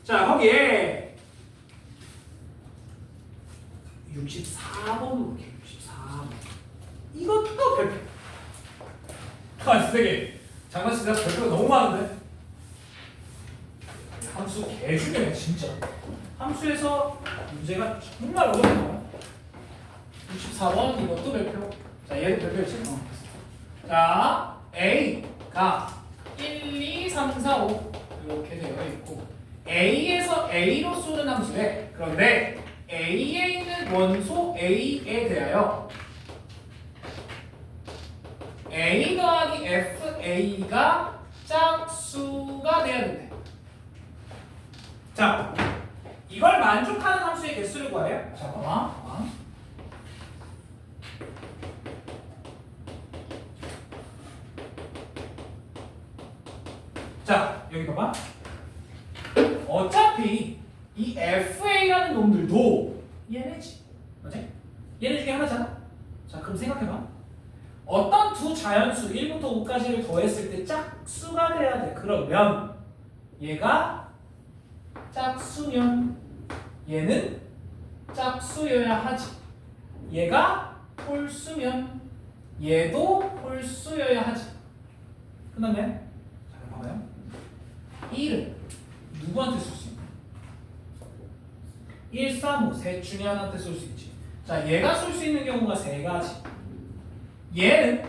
A: 자, 거기에 64번으로 이렇게 64번. 이것도 별표. 아, 선생님. 장난치다 별표가 너무 많은데? 함수 개 중요해, 진짜. 함수에서 문제가 정말 어려워요. 64번 이것도 별표. 자, 얘도 별표였지? 자, A가 1, 2, 3, 4, 5 이렇게 되어 있고 A에서 A로 쏘는 함수래. 그런데 A에 있는 원소 A에 대하여 A 더하기 FA가 짝수가 돼야 된대. 자, 이걸 만족하는 함수의 개수를 구하래요. 자, 봐봐. 자, 여기 봐봐. 어차피 이 FA라는 놈들도 얘네지. 맞지? 얘네 중에 하나잖아. 자, 그럼 생각해봐. 어떤 두 자연수 1부터 5까지를 더했을 때 짝수가 돼야 돼. 그러면 얘가 짝수면 얘는 짝수여야 하지. 얘가 홀수면 얘도 홀수여야 하지. 끝났네? 자, 봐봐요. 1은 누구한테 쓸 수 있나? 1, 3, 5 셋 중에 하나한테 쓸 수 있지. 자, 얘가 쓸 수 있는 경우가 3가지. 얘는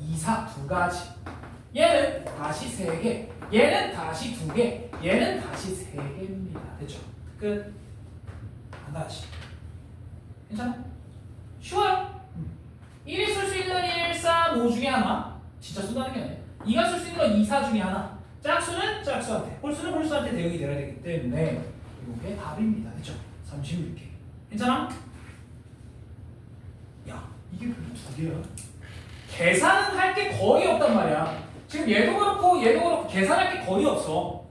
A: 2, 4 2가지. 얘는 다시 3개. 얘는 다시 2개. 얘는 다시 3개입니다. 됐죠? 끝. 간단하지? 괜찮아? 쉬워요. 1이 쓸 수 있는 건 1, 3, 5 중에 하나. 진짜 쓴다는 게 아니야. 2가 쓸 수 있는 건 2, 4 중에 하나. 짝수는 짝수한테, 홀수는 홀수한테 대응이 되어야 되기 때문에 이게 답입니다. 됐죠? 36개. 괜찮아? 야, 이게 별로 2개야. 계산은 할 게 거의 없단 말이야. 지금 얘도 그렇고 계산할 게 거의 없어.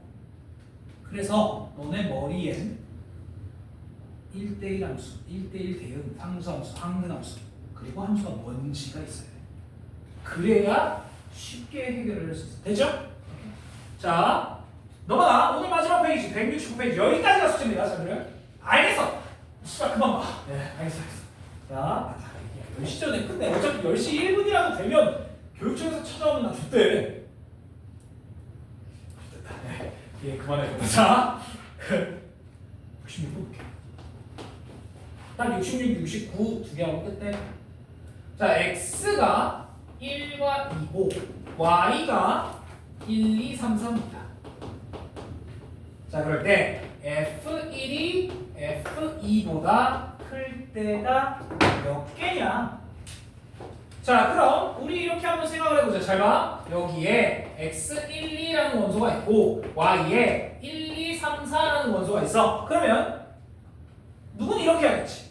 A: 그래서 너네 머리엔 1대1 함수, 1대1 대응, 상수함수, 항근함수, 그리고 함수가 뭔지가 있어야 돼. 그래야 쉽게 해결을 할 수 있어. 됐죠? 자, 넘어가. 오늘 마지막 페이지 169페이지 여기까지가 숙제입니다. 자, 그래? 알겠어. 씨발 그만 봐. 네, 알겠어. 자, 10시 전에 끝내. 어차피 10시 1분이라도 되면 교육청에서 찾아오면 나 줬대. 됐다. 네, 예, 그만해. 자, 66분 볼게. 딱 66, 69 두 개 하고 끝내. 자, x가 1과 2고 y가 1, 2, 3, 4입니다. 자, 그럴 때 F1이 F2보다 클 때가 몇 개냐? 자, 그럼 우리 이렇게 한번 생각을 해보자. 잘 봐. 여기에 X1, 2라는 원소가 있고 Y에 1, 2, 3, 4라는 원소가 있어. 그러면 누군 이렇게 하겠지.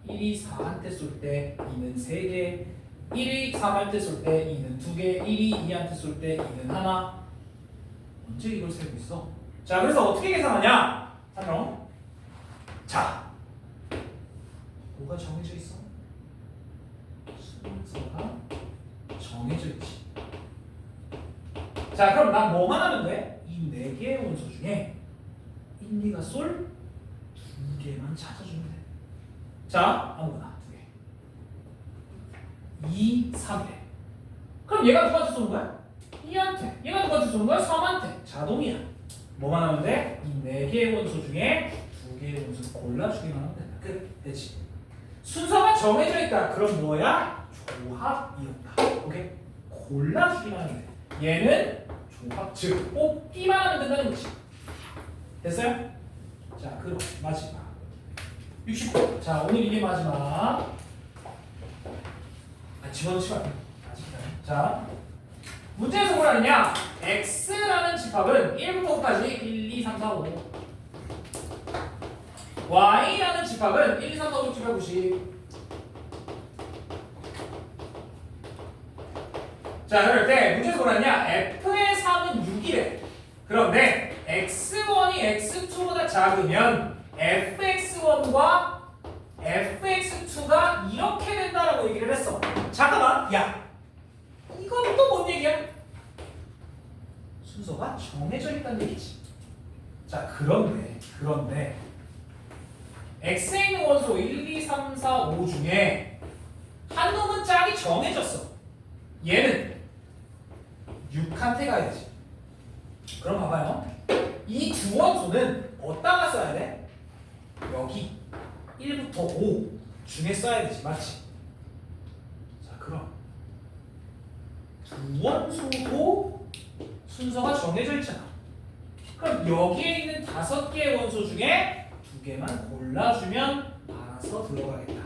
A: 1이 4한테 쏠 때 2는 3개, 1이 3한테 쏠 때 2는 2개, 1이 2한테 쏠 때 2는 하나. 언제 이걸 세고 있어? 자, 그래서 어떻게 계산하냐? 설명. 자, 뭐가 정해져 있어? 순서가 정해져 있지. 자, 그럼 난 뭐만 하면 돼? 이 4개의 원소 중에 1, 2가 쏠 2개만 찾아주면 돼. 자, 아무거나 2개. 2, 3개. 그럼 얘가 누구한테 쏘는 거야? 2한테. 얘가 누구한테 쏘는 거야? 3한테. 자동이야. 뭐만 하면 돼? 이 4개의 원소 중에 2개의 원소 골라주기만 하면 된다. 끝. 됐지? 순서가 정해져 있다. 그럼 뭐야? 조합이었다. 오케이? 골라주기만 하면 돼. 얘는 조합, 즉 뽑기만 하면 된다는 거지. 됐어요? 자, 그럼 마지막 69. 자, 오늘 이게 마지막. 집어넣지 말고. 자, 문제에서 뭐라 했냐? x라는 집합은 1부터 5까지 1, 2, 3, 4, 5. y라는 집합은 1, 2, 3, 4, 5, 6, 7, 8, 90. 자, 그럴 때 문제에서 뭐라 했냐? f의 3은 6이래. 그런데 x1이 x2보다 작으면 fx1과 fx2가 이렇게 된다라고 얘기를 했어. 잠깐만, 야, 이건 또 뭔 얘기야? 순서가 정해져 있다는 얘기지. 자, 그런데 x에 있는 원소 1, 2, 3, 4, 5 중에 한 놈은 짝이 정해졌어. 얘는 6한테 가야지. 그럼 봐봐요. 이 두 원소는 어디다가 써야 돼? 여기 1부터 5 중에 써야 되지, 맞지? 자, 그럼 두 원소도 순서가 정해져 있잖아. 그럼 여기에 있는 5개의 원소 중에 2개만 골라주면 알아서 들어가겠다.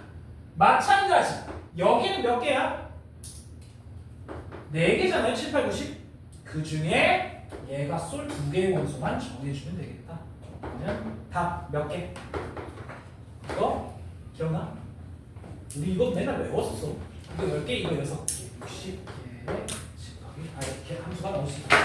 A: 마찬가지. 여기는 몇 개야? 4개잖아요. 7, 8, 90. 그 중에 얘가 쏠 2개의 원소만 정해주면 되겠다. 그러면 답 몇 개? 이거 기억나? 우리 이거 맨날 외웠었어. 이거 10개, 이거 6개. 60개. 이렇게 함수가 나올 수 있다.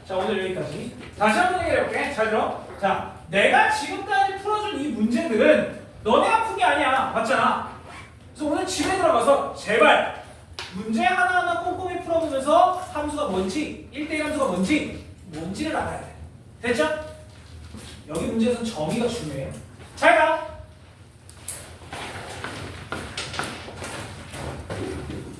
A: 자, 오늘 여기까지. 다시 한번 얘기해볼게. 잘 들어. 자, 내가 지금까지 풀어준 이 문제들은 너네가 푼 게 아니야. 맞잖아. 그래서 오늘 집에 들어가서 제발 문제 하나하나 꼼꼼히 풀어보면서 함수가 뭔지, 1대1 함수가 뭔지를 알아야 돼. 됐죠? 여기 문제에서는 정의가 중요해.